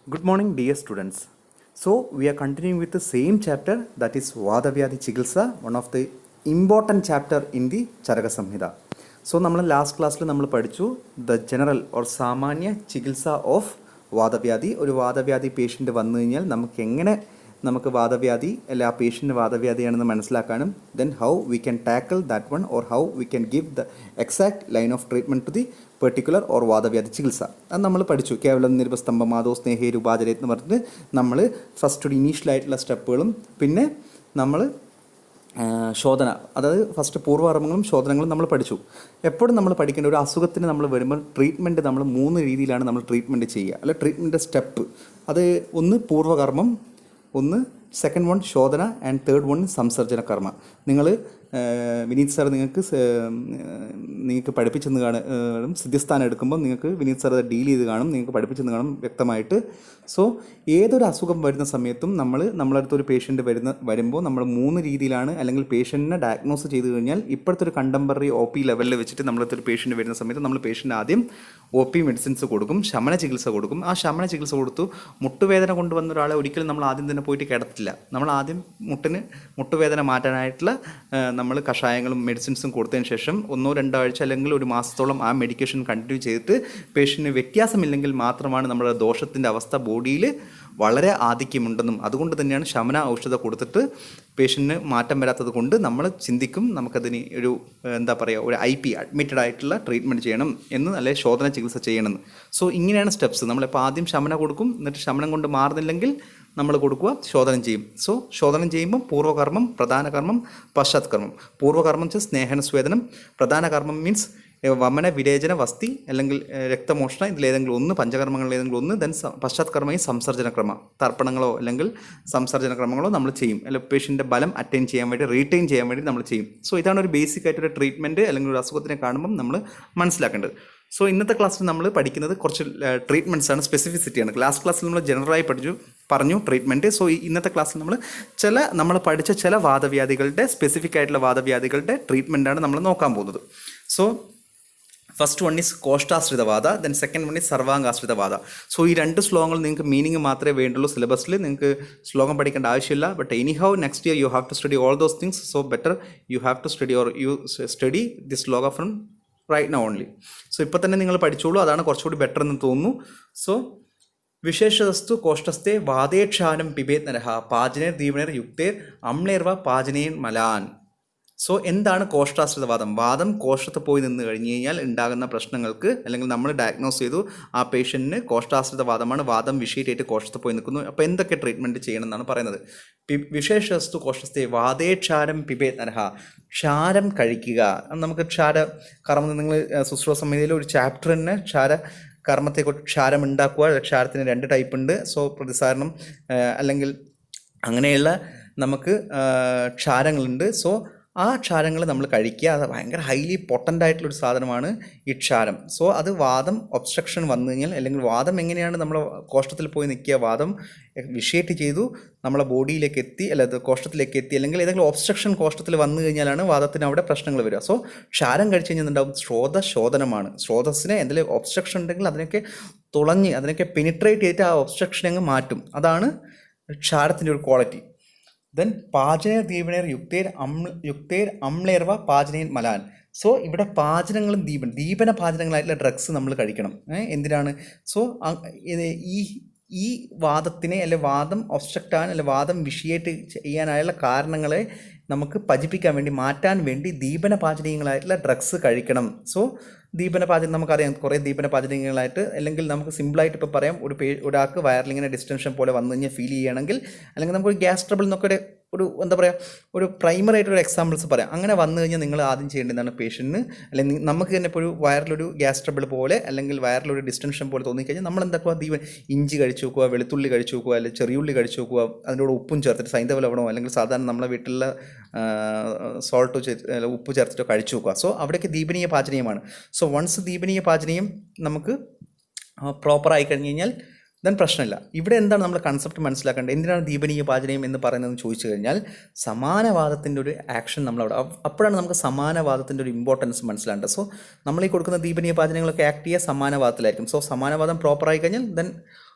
Good morning, dear students. So, we are continuing with the same chapter, that is Vadavyadi Chikitsa, one of the important chapter in the Charaka Samhita. So, നമ്മൾ last ക്ലാസ്സിൽ നമ്മൾ പഠിച്ചു the general or സാമാന്യ ചികിത്സ of വാദവ്യാധി. ഒരു വാദവ്യാധി patient വന്നു കഴിഞ്ഞാൽ നമുക്ക് വാദവ്യാധി അല്ല ആ പേഷ്യൻ്റ് വാദവ്യാധിയാണെന്ന് മനസ്സിലാക്കാനും then how we can tackle that one or how we can give the exact line of treatment to the particular or വാദവ്യാധി ചികിത്സ. അത് നമ്മൾ പഠിച്ചു. കേവലം നിരുപസ്തംഭം മാതോ സ്നേഹേ രൂപാചരേ എന്ന് പറഞ്ഞിട്ട് നമ്മൾ ഫസ്റ്റ് ഒരു ഇനീഷ്യലായിട്ടുള്ള സ്റ്റെപ്പുകളും പിന്നെ നമ്മൾ ശോധന, അതായത് ഫസ്റ്റ് പൂർവ്വകർമ്മങ്ങളും ശോധനകളും നമ്മൾ പഠിച്ചു. എപ്പോഴും നമ്മൾ പഠിക്കേണ്ട ഒരു അസുഖത്തിന് നമ്മൾ വരുമ്പോൾ ട്രീറ്റ്മെൻറ്റ് നമ്മൾ 3 രീതിയിലാണ് നമ്മൾ ട്രീറ്റ്മെൻറ്റ് ചെയ്യുക. അല്ല ട്രീറ്റ്മെൻറ്റ് സ്റ്റെപ്പ് അത് ഒന്ന് പൂർവ്വകർമ്മം, ഒന്ന് സെക്കൻഡ് വൺ ശോധന ആൻഡ് തേർഡ് വൺ സംസർജന കർമ്മ. നിങ്ങൾ വിനീത് സാർ നിങ്ങൾക്ക് പഠിപ്പിച്ചെന്ന് കാണും. സിദ്ധിസ്ഥാനം എടുക്കുമ്പോൾ നിങ്ങൾക്ക് വിനീത് സാർ അത് ഡീൽ ചെയ്ത് കാണും, നിങ്ങൾക്ക് പഠിപ്പിച്ചെന്ന് കാണും വ്യക്തമായിട്ട്. സോ ഏതൊരു അസുഖം വരുന്ന സമയത്തും നമ്മളടുത്തൊരു പേഷ്യൻ്റ് വരുമ്പോൾ നമ്മൾ 3 രീതിയിലാണ്, അല്ലെങ്കിൽ പേഷ്യൻറ്റിനെ ഡയഗ്നോസ് ചെയ്ത് കഴിഞ്ഞാൽ ഇപ്പോഴത്തെ ഒരു കണ്ടംപററി ഒ പി ലെവലിൽ വെച്ചിട്ട് നമ്മളടുത്തൊരു പേഷ്യൻ്റ് വരുന്ന സമയത്ത് നമ്മൾ പേഷ്യൻ്റ് ആദ്യം ഒ പി മെഡിസിൻസ് കൊടുക്കും, ശമന ചികിത്സ കൊടുക്കും. ആ ശമന ചികിത്സ കൊടുത്തു മുട്ടുവേദന കൊണ്ടുവന്ന ഒരാളെ ഒരിക്കലും നമ്മൾ ആദ്യം തന്നെ പോയിട്ട് കിടത്തില്ല. നമ്മൾ ആദ്യം മുട്ടുവേദന മാറ്റാനായിട്ടുള്ള നമ്മൾ കഷായങ്ങളും മെഡിസിൻസും കൊടുത്തതിന് ശേഷം 1-2 ആഴ്ച അല്ലെങ്കിൽ ഒരു മാസത്തോളം ആ മെഡിക്കേഷൻ കണ്ടിന്യൂ ചെയ്തിട്ട് പേഷ്യൻറ്റിന് വ്യത്യാസമില്ലെങ്കിൽ മാത്രമാണ് നമ്മുടെ ദോഷത്തിൻ്റെ അവസ്ഥ ബോഡിയിൽ വളരെ ആധിക്യമുണ്ടെന്നും അതുകൊണ്ട് തന്നെയാണ് ശമന ഔഷധം കൊടുത്തിട്ട് പേഷ്യൻറ്റിന് മാറ്റം വരാത്തത് കൊണ്ട് നമ്മൾ ചിന്തിക്കും നമുക്കതിന് ഒരു ഒരു IP അഡ്മിറ്റഡ് ആയിട്ടുള്ള ട്രീറ്റ്മെൻറ്റ് ചെയ്യണം എന്ന്, അല്ലെങ്കിൽ ശോധന ചികിത്സ ചെയ്യണമെന്ന്. സോ ഇങ്ങനെയാണ് സ്റ്റെപ്സ്. നമ്മളിപ്പോൾ ആദ്യം ശമനം കൊടുക്കും, എന്നിട്ട് ശമനം കൊണ്ട് മാറുന്നില്ലെങ്കിൽ നമ്മൾ കൊടുക്കുക, ശോധനം ചെയ്യും. സോ ശോധനം ചെയ്യുമ്പോൾ പൂർവ്വകർമ്മം, പ്രധാന കർമ്മം, പശ്ചാത് കർമ്മം. പൂർവ്വകർമ്മം വെച്ചാൽ സ്നേഹന സ്വേദനം, പ്രധാന കർമ്മം മീൻസ് വമന വിരേചന വസ്തി അല്ലെങ്കിൽ രക്തമോഷണ, ഇതിലേതെങ്കിലും ഒന്ന്, പഞ്ചകർമ്മങ്ങളിൽ ഏതെങ്കിലും ഒന്ന്. ദെൻ പശ്ചാത് കർമ്മം ഈ സംസർജന ക്രമം, തർപ്പണങ്ങളോ അല്ലെങ്കിൽ സംസർജന ക്രമങ്ങളോ നമ്മൾ ചെയ്യും. അല്ലെങ്കിൽ പേഷ്യൻ്റെ ബലം അറ്റൈൻ ചെയ്യാൻ വേണ്ടി, റീറ്റെയിൻ ചെയ്യാൻ വേണ്ടി നമ്മൾ ചെയ്യും. സോ ഇതാണ് ഒരു ബേസിക് ആയിട്ടൊരു ട്രീറ്റ്മെൻറ്റ് അല്ലെങ്കിൽ ഒരു അസുഖത്തിനെ കാണുമ്പം നമ്മൾ മനസ്സിലാക്കേണ്ടത്. സോ ഇന്നത്തെ ക്ലാസ്സിൽ നമ്മൾ പഠിക്കുന്നത് കുറച്ച് ട്രീറ്റ്മെൻറ്റ്സ് ആണ്, സ്പെസിഫിസിറ്റിയാണ്. ലാസ്റ്റ് ക്ലാസ്സിൽ നമ്മൾ ജനറലായി പറഞ്ഞു ട്രീറ്റ്മെൻറ്റ്. സോ ഇന്നത്തെ ക്ലാസ്സിൽ നമ്മൾ പഠിച്ച ചില വാദവ്യാധികളുടെ സ്പെസിഫിക് ആയിട്ടുള്ള വാദവ്യാധികളുടെ ട്രീറ്റ്മെൻറ്റാണ് നമ്മൾ നോക്കാൻ പോകുന്നത്. സോ ഫസ്റ്റ് വൺ ഈസ് കോഷ്ടാശ്രിതവാദ, ദെൻ സെക്കൻഡ് വൺ ഈസ് സർവാംഗാശ്രിതവാദ. സോ ഈ 2 ശ്ലോകങ്ങൾ നിങ്ങൾക്ക് മീനിങ് മാത്രമേ വേണ്ടുള്ളൂ. സിലബസിൽ നിങ്ങൾക്ക് ശ്ലോകം പഠിക്കേണ്ട ആവശ്യമില്ല. But anyhow next year you have to study all those things. So better you have to study or you study this ശ്ലോക from right now only. So ഇപ്പോൾ തന്നെ നിങ്ങൾ പഠിച്ചോളൂ, അതാണ് കുറച്ചുകൂടി ബെറ്റർ എന്ന് തോന്നുന്നു. സോ വിശേഷസ്തു കോഷ്ടസ്ഥേ വാദേക്ഷാനം പിബേത് നരഹ പാചനേർ ദീപനേർ യുക്തേർ അമ്ലേർവ പാചനേൻ മലാൻ. സോ എന്താണ് കോഷ്ടാശ്രിതവാദം? വാദം കോഷ്ടത്ത് പോയി നിന്ന് കഴിഞ്ഞ് കഴിഞ്ഞാൽ ഉണ്ടാകുന്ന പ്രശ്നങ്ങൾക്ക്, അല്ലെങ്കിൽ നമ്മൾ ഡയഗ്നോസ് ചെയ്തു ആ പേഷ്യൻറ്റിന് കോഷ്ടാശ്രിതവാദമാണ്, വാദം വിഷയമായിട്ട് കോഷ്ടത്ത് പോയി നിൽക്കുന്നു. അപ്പോൾ എന്തൊക്കെ ട്രീറ്റ്മെൻറ്റ് ചെയ്യണം എന്നാണ് പറയുന്നത്. വിശേഷസ്തു കോഷ്ടസ്ഥേ വാദേക്ഷാരം പിബേത് നരഹ, ക്ഷാരം കഴിക്കുക. നമുക്ക് ക്ഷാര കർമ്മം, നിങ്ങൾ ശുശ്രൂഷ സംഹിതയിൽ ഒരു ചാപ്റ്റർ തന്നെ കർമ്മത്തെക്കുറിച്ച്, ക്ഷാരം ഉണ്ടാക്കുക. ക്ഷാരത്തിന് 2 ടൈപ്പ് ഉണ്ട്. സോ പ്രതിസാരണം അല്ലെങ്കിൽ അങ്ങനെയുള്ള നമുക്ക് ക്ഷാരങ്ങളുണ്ട്. സോ ആ ക്ഷാരങ്ങൾ നമ്മൾ കഴിക്കുക. അത് ഭയങ്കര ഹൈലി പൊട്ടൻ്റ് ആയിട്ടുള്ളൊരു സാധനമാണ് ഈ ക്ഷാരം. സോ അത് വാദം ഒബ്സ്ട്രക്ഷൻ വന്നു കഴിഞ്ഞാൽ, അല്ലെങ്കിൽ വാദം എങ്ങനെയാണ് നമ്മൾ കോഷ്ടത്തിൽ പോയി നിൽക്കുക, വാദം വിഷയേറ്റ് ചെയ്തു നമ്മളെ ബോഡിയിലേക്ക് എത്തി, അല്ല കോഷ്ടത്തിലേക്ക് എത്തി, അല്ലെങ്കിൽ ഏതെങ്കിലും ഒബ്സ്ട്രക്ഷൻ കോഷ്ടത്തിൽ വന്നു കഴിഞ്ഞാലാണ് വാദത്തിന് അവിടെ പ്രശ്നങ്ങൾ വരിക. സോ ക്ഷാരം കഴിച്ച് കഴിഞ്ഞാൽ ഉണ്ടാവും സ്രോതശോധനമാണ്. സ്രോതസ്സിന് എന്തെങ്കിലും ഒബ്സ്ട്രക്ഷൻ ഉണ്ടെങ്കിൽ അതിനൊക്കെ തുളഞ്ഞ്, അതിനൊക്കെ പെനിട്രേറ്റ് ചെയ്തിട്ട് ആ ഒബ്സ്ട്രക്ഷൻ അങ്ങ് മാറ്റും. അതാണ് ക്ഷാരത്തിൻ്റെ ഒരു ക്വാളിറ്റി. ദെൻ പാചന ദീപനേർ യുക്തേർ അമ്ലേർവ പാചനേൻ മലാൻ. സോ ഇവിടെ പാചനങ്ങളും ദീപന പാചനങ്ങളായിട്ടുള്ള ഡ്രഗ്സ് നമ്മൾ കഴിക്കണം. എന്തിനാണ്? സോ ഈ വാദത്തിനെ, അല്ലെ വാദം ഒബ്സ്ട്രക്റ്റ് ആകാൻ, അല്ലെ വാദം വിഷയേറ്റ് ചെയ്യാനായുള്ള കാരണങ്ങളെ നമുക്ക് പജിപ്പിക്കാൻ വേണ്ടി, മാറ്റാൻ വേണ്ടി ദീപനപാചനീയങ്ങളായിട്ടുള്ള ഡ്രഗ്സ് കഴിക്കണം. സോ ദീപനപാചനം നമുക്കറിയാം, കുറേ ദീപനപാചനീയങ്ങളായിട്ട്, അല്ലെങ്കിൽ നമുക്ക് സിമ്പിളായിട്ട് ഇപ്പോൾ പറയാം, ഒരാൾക്ക് വയറിലിങ്ങനെ ഡിസ്റ്റൻഷൻ പോലെ വന്നു കഴിഞ്ഞാൽ ഫീൽ ചെയ്യുകയാണെങ്കിൽ, അല്ലെങ്കിൽ നമുക്ക് ഗ്യാസ് ട്രബിൾ എന്നൊക്കെ ഒരു പ്രൈമറി ആയിട്ടൊരു എക്സാമ്പിൾസ് പറയാം. അങ്ങനെ വന്നു കഴിഞ്ഞാൽ നിങ്ങൾ ആദ്യം ചെയ്യേണ്ടതാണ് പേഷ്യൻറ്റിന്, അല്ലെങ്കിൽ നമുക്ക് തന്നെ ഇപ്പോൾ ഒരു വയറിലൊരു ഗ്യാസ് ട്രബിൾ പോലെ, അല്ലെങ്കിൽ വയറിലൊരു ഡിസ്റ്റൻഷൻ പോലെ തോന്നിക്കഴിഞ്ഞാൽ നമ്മൾ എന്താക്കുക, ഇഞ്ചി കഴിച്ചു നോക്കുക, വെളുത്തുള്ളി കഴിച്ചു നോക്കുക, അല്ലെങ്കിൽ ചെറിയുള്ളി കഴിച്ചു നോക്കുക, അതിൻ്റെ കൂടെ ഉപ്പും ചേർത്തിട്ട്, സൈന്ധവ ലവണമോ അല്ലെങ്കിൽ സാധാരണ നമ്മളെ വീട്ടിലുള്ള സോൾട്ടോ ഉപ്പ് ചേർത്തിട്ടോ കഴിച്ചു നോക്കുക. സോ അവിടേക്ക് ദീപനീയ പാചനീയമാണ്. സോ വൺസ് ദീപനീയ പാചനീയം നമുക്ക് പ്രോപ്പറായി കഴിഞ്ഞ് കഴിഞ്ഞാൽ ദെൻ പ്രശ്നമില്ല. ഇവിടെ എന്താണ് നമ്മൾ കൺസെപ്റ്റ് മനസ്സിലാക്കേണ്ടത്? എന്തിനാണ് ദീപനീയ പാചനീയം എന്ന് പറയുന്നതെന്ന് ചോദിച്ചു കഴിഞ്ഞാൽ, സമാനവാദത്തിൻ്റെ ഒരു ആക്ഷൻ നമ്മളവിടെ, അപ്പോഴാണ് നമുക്ക് സമാനവാദത്തിൻ്റെ ഒരു ഇമ്പോർട്ടൻസ് മനസ്സിലാക്കേണ്ടത്. സോ നമ്മൾ ഈ കൊടുക്കുന്ന ദീപനീയ പാചനങ്ങളൊക്കെ ആക്ട് ചെയ്യുക സമാനവാദത്തിലായിരിക്കും. സോ സമാനവാദം പ്രോപ്പറായി കഴിഞ്ഞാൽ ദെൻ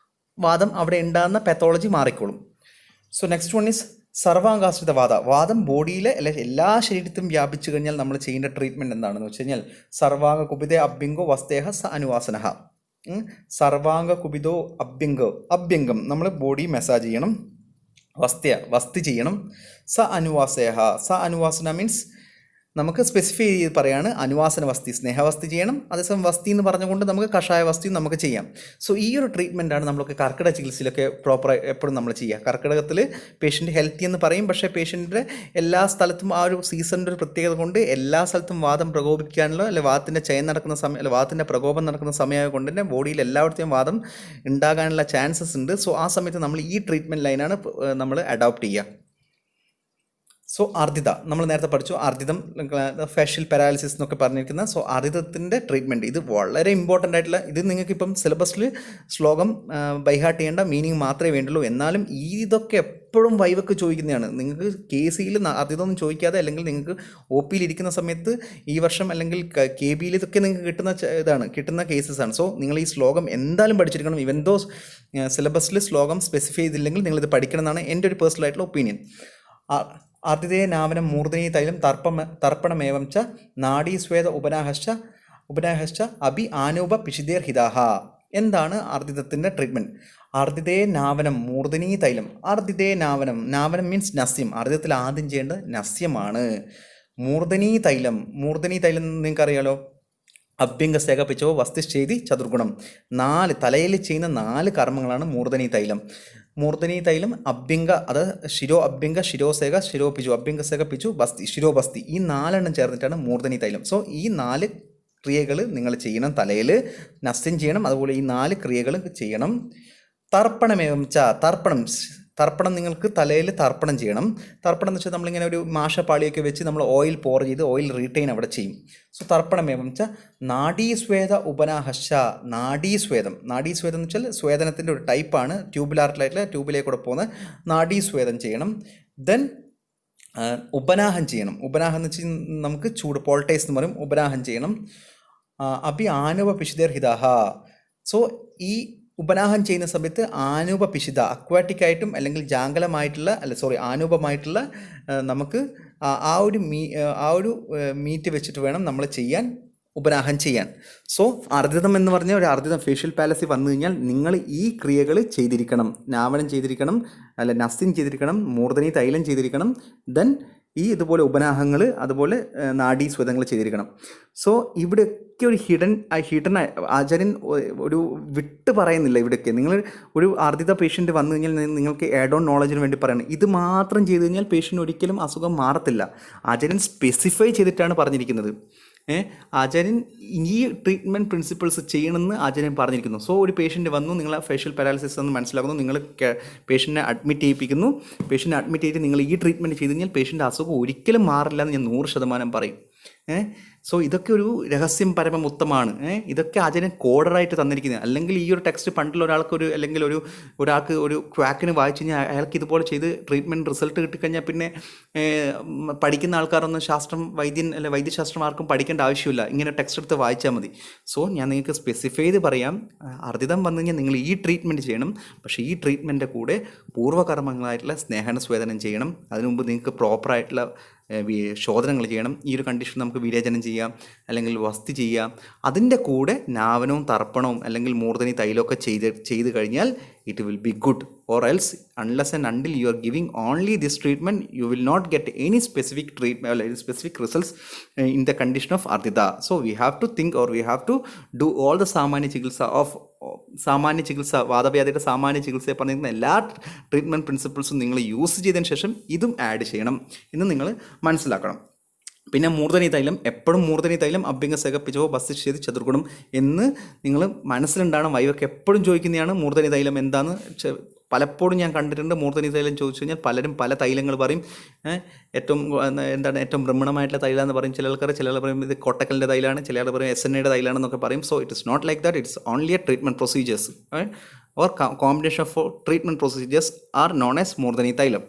വാദം അവിടെ ഉണ്ടാകുന്ന പാത്തോളജി മാറിക്കോളും. സോ നെക്സ്റ്റ് വൺ ഈസ് സർവാംഗാശ്രിത വാദ. വാദം ബോഡിയിലെ എല്ലാ ശരീരത്തിലും വ്യാപിച്ചു കഴിഞ്ഞാൽ നമ്മൾ ചെയ്യേണ്ട ട്രീറ്റ്മെൻറ്റ് എന്താണെന്ന് വെച്ച് കഴിഞ്ഞാൽ സർവാംഗ കുപിതേ അഭ്യംഗോ വസ്തേഹ സ അനുവാസനഃ. സർവാംഗ കുപിതോ അഭ്യംഗം നമ്മൾ ബോഡി മസാജ് ചെയ്യണം. വസ്തി ചെയ്യണം. സ അനുവാസന മീൻസ് നമുക്ക് സ്പെസിഫൈ ചെയ്ത് പറയാണ് അനുവാസന വസ്തി, സ്നേഹവസ്തി ചെയ്യണം. അതേസമയം വസ്തി എന്ന് പറഞ്ഞുകൊണ്ട് നമുക്ക് കഷായ വസ്തിയും നമുക്ക് ചെയ്യാം. സോ ഈ ഒരു ട്രീറ്റ്മെൻറ്റാണ് നമ്മളൊക്കെ കർക്കിടക ചികിത്സയിലൊക്കെ പ്രോപ്പറായി എപ്പോഴും നമ്മൾ ചെയ്യുക. കർക്കിടകത്തിൽ പേഷ്യൻ്റ് ഹെൽത്തി എന്ന് പറയും, പക്ഷേ പേഷ്യൻറ്റിൻ്റെ എല്ലാ സ്ഥലത്തും ആ ഒരു സീസണിൻ്റെ ഒരു പ്രത്യേകത കൊണ്ട് എല്ലാ സ്ഥലത്തും വാദം പ്രകോപിക്കാനുള്ള വാദത്തിൻ്റെ ചയൻ നടക്കുന്ന സമയം വാദത്തിൻ്റെ പ്രകോപം നടക്കുന്ന സമയമായത് കൊണ്ട് തന്നെ ബോഡിയിൽ എല്ലായിടത്തെയും വാദം ഉണ്ടാകാനുള്ള ചാൻസസ് ഉണ്ട്. സോ ആ സമയത്ത് നമ്മൾ ഈ ട്രീറ്റ്മെൻറ്റ് ലൈനാണ് നമ്മൾ അഡോപ്റ്റ് ചെയ്യുക. സോ ആർദ്രിത നമ്മൾ നേരത്തെ പഠിച്ചു. ആർദ്രിതം ഫേഷ്യൽ പാരാലിസിസ് എന്നൊക്കെ പറഞ്ഞിരിക്കുന്ന സോ ആർദ്രിതത്തിൻ്റെ ട്രീറ്റ്മെൻറ്റ് ഇത് വളരെ ഇമ്പോർട്ടൻ്റ് ആയിട്ടുള്ള, ഇത് നിങ്ങൾക്കിപ്പം സിലബസിൽ ശ്ലോകം ബൈഹാർട്ട് ചെയ്യേണ്ട മീനിങ് മാത്രമേ വേണ്ടുള്ളൂ. എന്നാലും ഇതൊക്കെ എപ്പോഴും വൈവൊക്കെ ചോദിക്കുന്നതാണ്. നിങ്ങൾക്ക് KCയിൽ ആർദ്രിതമൊന്നും ചോദിക്കാതെ അല്ലെങ്കിൽ നിങ്ങൾക്ക് OPയിൽ ഇരിക്കുന്ന സമയത്ത് ഈ വർഷം അല്ലെങ്കിൽ KB ഇതൊക്കെ നിങ്ങൾക്ക് കിട്ടുന്ന കേസസാണ്. സോ നിങ്ങൾ ഈ ശ്ലോകം എന്തായാലും പഠിച്ചിരിക്കണം. ഇവൻ ദോ സിലബസിൽ ശ്ലോകം സ്പെസിഫൈ ചെയ്തില്ലെങ്കിൽ നിങ്ങളിത് പഠിക്കണം എന്നാണ് എൻ്റെ ഒരു പേഴ്സണൽ ആയിട്ടുള്ള ഒപ്പീനിയൻ. ആർദ്രിതേ നാവനം മൂർധനീ തൈലം തർപ്പണമേവം ച നാഡീസ്വേദ ഉപനാഹശ്ച അഭി ആനൂപ പിഷിതേർ ഹിതാഹ. എന്താണ് ആർദ്രിതത്തിൻ്റെ ട്രീറ്റ്മെൻറ്റ്? ആർദ്രിതേ നാവനം മൂർധനീ തൈലം. ആർദ്രിതേ നാവനം മീൻസ് നസ്യം. ആർദ്രിതത്തിൽ ആദ്യം ചെയ്യേണ്ടത് നസ്യമാണ്. മൂർധനീ തൈലം നിങ്ങൾക്കറിയാലോ. അഭ്യംഗസേകപ്പിച്ചോ വസ്തിശ്ചേതി ചതുർഗുണം. തലയിൽ ചെയ്യുന്ന 4 കർമ്മങ്ങളാണ് മൂർധനീ തൈലം. മൂർധനീ തൈലം അഭ്യംഗ, അത് അഭ്യംഗ ശിരോസേക ശിരോപിച്ചു അഭ്യംഗസേക പിച്ചു ബസ്തി ശിരോബസ്തി, ഈ 4 ചേർന്നിട്ടാണ് മൂർധനീ തൈലം. സോ ഈ 4 ക്രിയകൾ നിങ്ങൾ ചെയ്യണം. തലയിൽ നസ്യം ചെയ്യണം, അതുപോലെ ഈ 4 ക്രിയകൾ ചെയ്യണം. തർപ്പണമേവം ച തർപ്പണം നിങ്ങൾക്ക് തലയിൽ തർപ്പണം ചെയ്യണം. തർപ്പണം എന്ന് വെച്ചാൽ നമ്മളിങ്ങനെ ഒരു മാഷപ്പാളിയൊക്കെ വെച്ച് നമ്മൾ ഓയിൽ പോർ ചെയ്ത് ഓയിൽ റീറ്റെയിൻ അവിടെ ചെയ്യും. സോ തർപ്പണമേവം ച നാഡീസ്വേദ ഉപനാഹശ്ച. നാഡീസ്വേദം എന്ന് വെച്ചാൽ സ്വേദനത്തിൻ്റെ ഒരു ടൈപ്പാണ്. ട്യൂബിലായിട്ടുള്ള ട്യൂബിലേക്കൂടെ പോകുന്ന നാഡീസ്വേദം ചെയ്യണം. ദെൻ ഉപനാഹം ചെയ്യണം. ഉപനാഹം എന്ന് വെച്ചാൽ നമുക്ക് ചൂട് പോൾട്ടൈസ് എന്ന് പറയും. ഉപനാഹം ചെയ്യണം. അഭി ആനുപ പിഷിതേർ ഹിതാഹ. സോ ഈ ഉപനാഹം ചെയ്യുന്ന സമയത്ത് ആനൂപ പിശിത അക്വാറ്റിക് ആയിട്ടും അല്ലെങ്കിൽ ജാങ്കലമായിട്ടുള്ള ആനൂപമായിട്ടുള്ള നമുക്ക് ആ ഒരു മീറ്റ് വെച്ചിട്ട് വേണം നമ്മൾ ഉപനാഹം ചെയ്യാൻ. സോ ആർദ്രിതം എന്ന് പറഞ്ഞാൽ ഒരു ആർദ്രിതം ഫേഷ്യൽ പാലസി വന്നു കഴിഞ്ഞാൽ നിങ്ങൾ ഈ ക്രിയകൾ ചെയ്തിരിക്കണം. നാവനം ചെയ്തിരിക്കണം, നസ്യം ചെയ്തിരിക്കണം, മൂർധനീ തൈലം ചെയ്തിരിക്കണം. ദെൻ ഇതുപോലെ ഉപനാഹങ്ങൾ, അതുപോലെ നാഡീസ്വേദങ്ങൾ ചെയ്തിരിക്കണം. സോ ഇവിടെയൊക്കെ ഒരു ഹിഡൻ ആചാര്യൻ ഒരു വിട്ട് പറയുന്നില്ല. ഇവിടെയൊക്കെ നിങ്ങൾ ഒരു ആർദ്രിത പേഷ്യൻ്റ് വന്നു കഴിഞ്ഞാൽ നിങ്ങൾക്ക് ആഡ് ഓൺ നോളജിന് വേണ്ടി പറയണം. ഇത് മാത്രം ചെയ്തു കഴിഞ്ഞാൽ പേഷ്യൻ്റ് ഒരിക്കലും അസുഖം മാറത്തില്ല. ആചാര്യൻ സ്പെസിഫൈ ചെയ്തിട്ടാണ് പറഞ്ഞിരിക്കുന്നത്. ആചാര്യൻ ഈ ട്രീറ്റ്മെൻറ്റ് പ്രിൻസിപ്പിൾസ് ചെയ്യണമെന്ന് ആചാര്യൻ പറഞ്ഞിരിക്കുന്നു. സോ ഒരു പേഷ്യൻ്റ് വന്നു, നിങ്ങൾ ഫേഷ്യൽ പാരാലിസിസ് എന്ന് മനസ്സിലാക്കുന്നു, നിങ്ങൾ പേഷ്യൻറ്റിനെ അഡ്മിറ്റ് ചെയ്യിപ്പിക്കുന്നു. പേഷ്യൻറ്റിനെ അഡ്മിറ്റ് ചെയ്തിട്ട് നിങ്ങൾ ഈ ട്രീറ്റ്മെൻറ്റ് ചെയ്ത് കഴിഞ്ഞാൽ പേഷ്യൻ്റ് അസുഖം ഒരിക്കലും മാറില്ല എന്ന് ഞാൻ 100% പറയും. സോ ഇതൊക്കെ ഒരു രഹസ്യം പരമം ഉത്തമമാണ്. ഇതൊക്കെ ആചാര്യൻ കോഡറായിട്ട് തന്നിരിക്കുന്നത്. അല്ലെങ്കിൽ ഈ ഒരു ടെക്സ്റ്റ് പണ്ടുള്ള ഒരാൾക്ക് ഒരു ക്വാക്കിന് വായിച്ചു കഴിഞ്ഞാൽ അയാൾക്ക് ഇതുപോലെ ചെയ്ത് ട്രീറ്റ്മെൻറ്റ് റിസൾട്ട് കിട്ടിക്കഴിഞ്ഞാൽ പിന്നെ പഠിക്കുന്ന ആൾക്കാരൊന്നും വൈദ്യശാസ്ത്രം ആർക്കും പഠിക്കേണ്ട ആവശ്യമില്ല. ഇങ്ങനെ ടെക്സ്റ്റ് എടുത്ത് വായിച്ചാൽ മതി. സോ ഞാൻ നിങ്ങൾക്ക് സ്പെസിഫൈ ചെയ്ത് പറയാം, ആർദ്രിതം വന്നു കഴിഞ്ഞാൽ നിങ്ങൾ ഈ ട്രീറ്റ്മെൻറ്റ് ചെയ്യണം. പക്ഷേ ഈ ട്രീറ്റ്മെൻറ്റിൻ്റെ കൂടെ പൂർവ്വകർമ്മങ്ങളായിട്ടുള്ള സ്നേഹനസ്വേദനം ചെയ്യണം. അതിനു മുമ്പ് നിങ്ങൾക്ക് പ്രോപ്പറായിട്ടുള്ള ശോധനകൾ ചെയ്യണം. ഈ ഒരു കണ്ടീഷൻ നമുക്ക് വിരേചനം ചെയ്യാം, അല്ലെങ്കിൽ വസ്തി ചെയ്യാം. അതിൻ്റെ കൂടെ നാവനവും തർപ്പണവും അല്ലെങ്കിൽ മൂർധനി തൈലമൊക്കെ ചെയ്ത് കഴിഞ്ഞാൽ it will be good. Or else, unless and until you are giving only this treatment, you will not get any specific treatment or specific results in the condition of ardhita. So we have to think, or we have to do all the സാമാന്യ ചികിത്സ വാദവ്യാധിയുടെ സാമാന്യ ചികിത്സയെ പറഞ്ഞിരിക്കുന്ന എല്ലാ treatment പ്രിൻസിപ്പിൾസും നിങ്ങൾ use ചെയ്തതിന് ശേഷം ഇതും add ചെയ്യണം എന്ന് നിങ്ങൾ മനസ്സിലാക്കണം. പിന്നെ മൂർധനി തൈലം, എപ്പോഴും മൂർധനി തൈലം അഭ്യംഗസേകപ്പിച്ചോ ബസ്തിശ്ചേതി ചതുർഗുണം എന്ന് നിങ്ങൾ മനസ്സിലുണ്ടാകണം. വൈവൊക്കെ എപ്പോഴും ചോദിക്കുന്നതാണ് മൂർധനി തൈലം എന്താന്ന്. പലപ്പോഴും ഞാൻ കണ്ടിട്ടുണ്ട് മൂർധനി തൈലം ചോദിച്ചു കഴിഞ്ഞാൽ പലരും പല തൈലങ്ങൾ പറയും. ഏറ്റവും ബ്രഹ്മണമായിട്ടുള്ള തൈലം എന്ന് പറയും ചില പറയും ഇത് കൊട്ടക്കലിൻ്റെ തൈലാണ്, ചില പറയും SNA തൈലാണെന്നൊക്കെ പറയും. So it is not like that. It's only a treatment procedures or combination of treatment procedures are known as മൂർധനി തൈലം.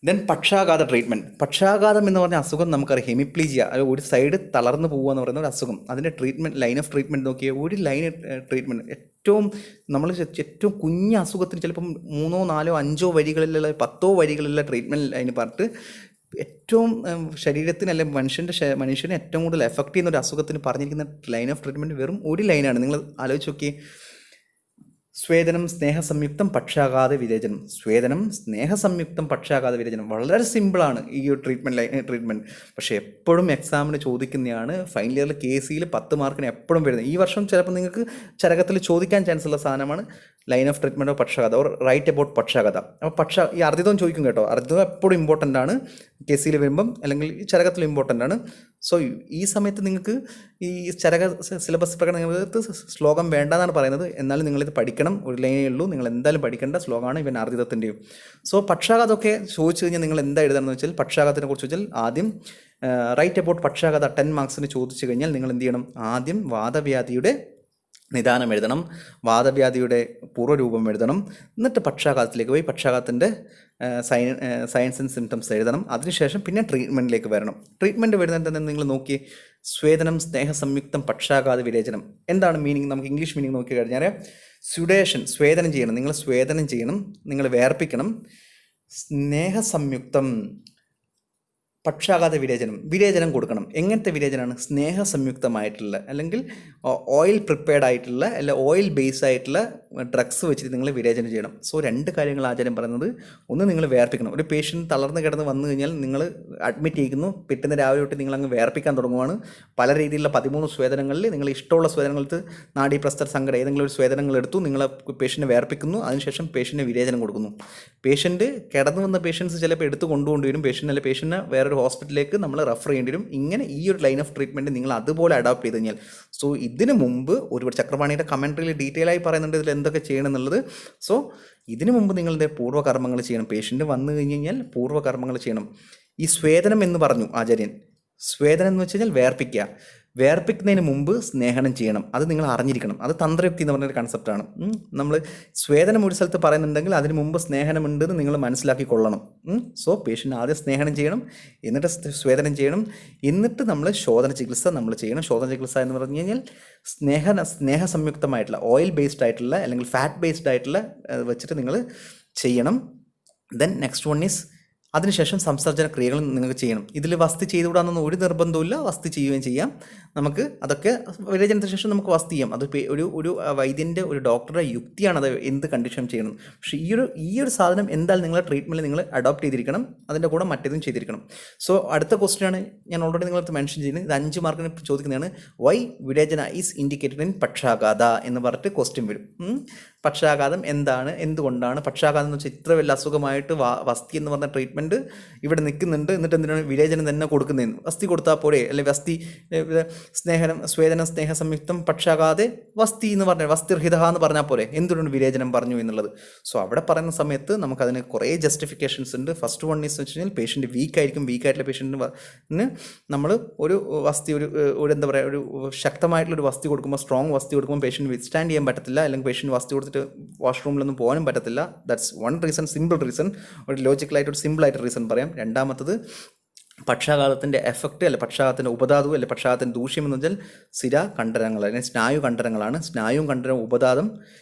ദെൻ പക്ഷാഘാത ട്രീറ്റ്മെൻറ്റ്. പക്ഷാഘാതം എന്ന് പറഞ്ഞ അസുഖം നമുക്കറിയാം, ഹെമിപ്ലീജിയ, അത് ഒരു സൈഡ് തളർന്നു പോകുക എന്ന് പറയുന്ന ഒരു അസുഖം. അതിൻ്റെ ട്രീറ്റ്മെൻറ്റ്, ലൈൻ ഓഫ് ട്രീറ്റ്മെൻറ്റ് നോക്കിയാൽ ഒരു ലൈൻ ട്രീറ്റ്മെൻറ്റ് ഏറ്റവും നമ്മൾ ഏറ്റവും കുഞ്ഞ അസുഖത്തിന് ചിലപ്പം 3, 4, 5 വരികളിലുള്ള 10 വരികളിലുള്ള ട്രീറ്റ്മെൻറ്റ് ലൈന് പറഞ്ഞിട്ട് ഏറ്റവും ശരീരത്തിന് അല്ലെങ്കിൽ മനുഷ്യനെ ഏറ്റവും കൂടുതൽ എഫക്റ്റ് ചെയ്യുന്ന ഒരു അസുഖത്തിന് പറഞ്ഞിരിക്കുന്ന ലൈൻ ഓഫ് ട്രീറ്റ്മെൻറ്റ് വെറും ഒരു ലൈനാണ്. നിങ്ങൾ ആലോചിച്ച് നോക്കിയേ, സ്വേദനം സ്നേഹസംയുക്തം പക്ഷാഘാത വിരേചനം. സ്വേദനം സ്നേഹസംയുക്തം പക്ഷാഘാത വിരേചനം. വളരെ സിമ്പിളാണ് ഈ ഒരു ട്രീറ്റ്മെൻറ്റ്. പക്ഷേ എപ്പോഴും എക്സാമിന് ചോദിക്കുന്നതാണ്. ഫൈനൽ ഇയറിൽ KC 10 മാർക്കിന് എപ്പോഴും വരുന്നത്. ഈ വർഷം ചിലപ്പോൾ നിങ്ങൾക്ക് ചരകത്തിൽ ചോദിക്കാൻ ചാൻസ് ഉള്ള സാധനമാണ് ലൈൻ ഓഫ് ട്രീറ്റ്മെൻറ്റ് ഓഫ് പക്ഷാഘാത ഓർ റൈറ്റ് അബൌട്ട് പക്ഷാഘാത. അപ്പോൾ ഈ അർദ്ധിതം ചോദിക്കും കേട്ടോ. അർദ്ധിതം എപ്പോഴും ഇമ്പോർട്ടൻ്റ് ആണ്. KC വരുമ്പം അല്ലെങ്കിൽ ഈ ചരകത്തിൽ ഇമ്പോർട്ടൻ്റ് ആണ്. സോ ഈ സമയത്ത് നിങ്ങൾക്ക് ഈ ചരക സിലബസ് പ്രകാരം നിങ്ങൾക്ക് ശ്ലോകം വേണ്ടെന്നാണ് പറയുന്നത്. എന്നാലും നിങ്ങളിത് പഠിക്കണം. ഒരു ലൈനേ ഉള്ളൂ, നിങ്ങൾ എന്തായാലും പഠിക്കേണ്ട ശ്ലോകമാണ് ഇവൻ അർദ്ധിതത്തിൻ്റെയും. സോ പക്ഷാഘാതമൊക്കെ ചോദിച്ചു കഴിഞ്ഞാൽ നിങ്ങൾ എന്താ എഴുതണമെന്ന് വെച്ചാൽ, പക്ഷാഘാതത്തിനെ കുറിച്ച് വെച്ചാൽ ആദ്യം റൈറ്റ് അബൌട്ട് പക്ഷാഘാത 10 മാർക്സിന് ചോദിച്ചു കഴിഞ്ഞാൽ നിങ്ങൾ എന്ത് ചെയ്യണം? ആദ്യം വാദവ്യാധിയുടെ നിദാനം എഴുതണം, വാദവ്യാധിയുടെ പൂർവ്വരൂപം എഴുതണം, എന്നിട്ട് പക്ഷാഘാതത്തിലേക്ക് പോയി പക്ഷാഘാതത്തിൻ്റെ സയൻസ് ആൻഡ് സിംറ്റംസ് എഴുതണം. അതിനുശേഷം പിന്നെ ട്രീറ്റ്മെൻറ്റിലേക്ക് വരണം. ട്രീറ്റ്മെൻറ്റ് വരുന്നത് നിങ്ങൾ നോക്കി, സ്വേദനം സ്നേഹസംയുക്തം പക്ഷാഘാത വിരേചനം. എന്താണ് മീനിങ്? നമുക്ക് ഇംഗ്ലീഷ് മീനിങ് നോക്കി കഴിഞ്ഞാൽ സ്യുഡേഷൻ, സ്വേദനം ചെയ്യണം, നിങ്ങൾ സ്വേദനം ചെയ്യണം, നിങ്ങൾ വേർപ്പിക്കണം. സ്നേഹസംയുക്തം പക്ഷാഘാത വിരേചനം കൊടുക്കണം. എങ്ങനത്തെ വിരേചനമാണ്? സ്നേഹസംയുക്തമായിട്ടുള്ള അല്ലെങ്കിൽ ഓയിൽ പ്രിപ്പയർഡ് ആയിട്ടുള്ള അല്ല ഓയിൽ ബേസ് ആയിട്ടുള്ള ഡ്രഗ്സ് വെച്ചിട്ട് നിങ്ങൾ വിരേചനം ചെയ്യണം. സോ 2 കാര്യങ്ങൾ ആചാര്യം പറയുന്നത്. ഒന്ന്, നിങ്ങൾ വേർപ്പിക്കണം. ഒരു പേഷ്യൻ്റ് തളർന്ന് കിടന്ന് വന്നു കഴിഞ്ഞാൽ നിങ്ങൾ അഡ്മിറ്റ് ചെയ്യുന്നു, പിറ്റേന്ന് രാവിലെ തൊട്ട് നിങ്ങൾ അങ്ങ് വേർപ്പിക്കാൻ തുടങ്ങുവാണ്. പല രീതിയിലുള്ള 13 സ്വേദനങ്ങളിൽ നിങ്ങൾ ഇഷ്ടമുള്ള സ്വേദനങ്ങൾക്ക് നാഡീപ്രസ്തർ സങ്കടം ഏതെങ്കിലും ഒരു സ്വേദനങ്ങൾ എടുത്തു, നിങ്ങൾ പേഷ്യൻറ്റിനെ വേർപ്പിക്കുന്നു. അതിനുശേഷം പേഷ്യൻറ്റിന് വിരേചനം കൊടുക്കുന്നു. പേഷ്യൻറ്റ് കിടന്നു വന്ന പേഷ്യൻസ് ചിലപ്പോൾ എടുത്ത് കൊണ്ടുവരും. പേഷ്യൻറ്റിനെ വേറൊരു ഹോസ്പിറ്റലിലേക്ക് നമ്മൾ റെഫർ ചെയ്യേണ്ടി വരും. ഇങ്ങനെ ഈ ഒരു ലൈൻ ഓഫ് ട്രീറ്റ്മെൻറ്റ് നിങ്ങൾ അതുപോലെ അഡോപ്റ്റ് ചെയ്ത് കഴിഞ്ഞാൽ, സോ ഇതിനു മുമ്പ് ഒരുപാട് ചക്രപാണിയുടെ കമൻട്രിയിൽ ഡീറ്റെയിൽ ആയി പറയുന്നുണ്ട് ഇതിൽ എന്തൊക്കെ ചെയ്യണം എന്നുള്ളത്. സോ ഇതിനു മുമ്പ് നിങ്ങളുടെ പൂർവ്വകർമ്മങ്ങൾ ചെയ്യണം. പേഷ്യൻ്റ് വന്നു കഴിഞ്ഞ് കഴിഞ്ഞാൽ പൂർവ്വകർമ്മങ്ങൾ ചെയ്യണം. ഈ സ്വേദനം എന്ന് പറഞ്ഞു ആചാര്യൻ. സ്വേദനം എന്ന് വെച്ച് കഴിഞ്ഞാൽ വേർപ്പിക്കുക. വേർപ്പിക്കുന്നതിന് മുമ്പ് സ്നേഹനം ചെയ്യണം. അത് നിങ്ങൾ അറിഞ്ഞിരിക്കണം. അത് തന്ത്രയുക്തി എന്ന് പറഞ്ഞൊരു കൺസെപ്റ്റാണ്. നമ്മൾ സ്വേദനം ഒരു സ്ഥലത്ത് പറയുന്നുണ്ടെങ്കിൽ അതിന് മുമ്പ് സ്നേഹനമുണ്ടെന്ന് നിങ്ങൾ മനസ്സിലാക്കിക്കൊള്ളണം. സോ പേഷ്യൻ്റ് ആദ്യം സ്നേഹനം ചെയ്യണം, എന്നിട്ട് സ്വേദനം ചെയ്യണം, എന്നിട്ട് നമ്മൾ ശോധന ചികിത്സ നമ്മൾ ചെയ്യണം. ശോധന ചികിത്സ എന്ന് പറഞ്ഞു കഴിഞ്ഞാൽ സ്നേഹസംയുക്തമായിട്ടുള്ള ഓയിൽ ബേസ്ഡ് ആയിട്ടുള്ള അല്ലെങ്കിൽ ഫാറ്റ് ബേസ്ഡ് ആയിട്ടുള്ള വെച്ചിട്ട് നിങ്ങൾ ചെയ്യണം. ദെൻ നെക്സ്റ്റ് വൺ ഈസ് അതിനുശേഷം സംസർജന ക്രിയകൾ നിങ്ങൾക്ക് ചെയ്യണം. ഇതിൽ വസ്തി ചെയ്തുകൂടാന്നൊന്നും ഒരു നിർബന്ധമില്ല, വസ്തി ചെയ്യുകയും ചെയ്യാം. നമുക്ക് അതൊക്കെ വിരേചനത്തിന് ശേഷം നമുക്ക് വസ്തി ചെയ്യാം. അത് ഒരു വൈദ്യൻ്റെ ഒരു ഡോക്ടറുടെ യുക്തിയാണ് അത് എന്ത് കണ്ടീഷൻ ചെയ്യണം. പക്ഷേ ഈ ഒരു സാധനം എന്തായാലും നിങ്ങളുടെ ട്രീറ്റ്മെൻറ്റിൽ നിങ്ങൾ അഡോപ്റ്റ് ചെയ്തിരിക്കണം. അതിൻ്റെ കൂടെ മറ്റേതും ചെയ്തിരിക്കണം. സോ അടുത്ത ക്വസ്റ്റ്യനാണ് ഞാൻ ഓൾറെഡി നിങ്ങൾക്ക് മെൻഷൻ ചെയ്യുന്നത്. ഇത് 5 മാർക്കിന് ചോദിക്കുന്നതാണ്. വൈ വിരേചന ഈസ് ഇൻഡിക്കേറ്റഡ് ഇൻ പക്ഷാഘാത എന്ന് പറഞ്ഞിട്ട് ക്വസ്റ്റ്യൻ വരും. പക്ഷാഘാതം എന്താണ്, എന്തുകൊണ്ടാണ് പക്ഷാഘാതം എന്ന് വെച്ചാൽ ഇത്ര വലിയ അസുഖമായിട്ട് വസ്തി എന്ന് പറഞ്ഞ ട്രീറ്റ്മെൻറ്റ് ഇവിടെ നിൽക്കുന്നുണ്ട്, എന്നിട്ട് എന്തിനാണ് വിരേചനം തന്നെ കൊടുക്കുന്നതെന്ന്? വസ്തി കൊടുത്താൽ പോരെ, അല്ലെങ്കിൽ വസ്തി സ്വേദനം സ്നേഹസംയുക്തം പക്ഷാഘാതെ വസ്തി എന്ന് പറഞ്ഞാൽ വസ്തിർഹിത എന്ന് പറഞ്ഞാൽ പോരെ, എന്തുകൊണ്ട് വിരേചനം പറഞ്ഞു എന്നുള്ളത്. സോ അവിടെ പറയുന്ന സമയത്ത് നമുക്കതിന് കുറേ ജസ്റ്റിഫിക്കേഷൻസ് ഉണ്ട്. ഫസ്റ്റ് വൺ ഈസ് വെച്ച് കഴിഞ്ഞാൽ പേഷ്യൻ്റ് വീക്കായിട്ടുള്ള പേഷ്യൻറ്റിന് നമ്മൾ ഒരു വസ്തി ഒരു എന്താ പറയുക ഒരു ശക്തമായിട്ടുള്ളൊരു വസ്തി കൊടുക്കുമ്പോൾ, സ്ട്രോങ് വസ്തി കൊടുക്കുമ്പോൾ പേഷ്യൻറ്റ് വിത്ത്സ്റ്റാൻഡ് ചെയ്യാൻ പറ്റത്തില്ല, അല്ലെങ്കിൽ പേഷ്യൻറ്റ് വസ്തി കൊടുത്തിട്ട് വാഷ്റൂമിലൊന്നും പോകാനും പറ്റത്തില്ല. That's one reason, simple reason. ഒരു ലോജിക്കലായിട്ട് ഒരു സിമ്പിളായിട്ട് റീസൺ പറയാം. രണ്ടാമത്തത് പക്ഷാഘാതത്തിൻ്റെ എഫക്റ്റ് അല്ലെ പക്ഷാഘാതത്തിൻ്റെ ഉപധാതു അല്ലെ പക്ഷാഘാതത്തിൻ്റെ ദൂഷ്യം എന്ന് വെച്ചാൽ സിര കണ്ഡരങ്ങൾ അല്ലെങ്കിൽ സ്നായു കണ്ഡരങ്ങളാണ്. സ്നായു കണ്ഡരം ഉപധാതം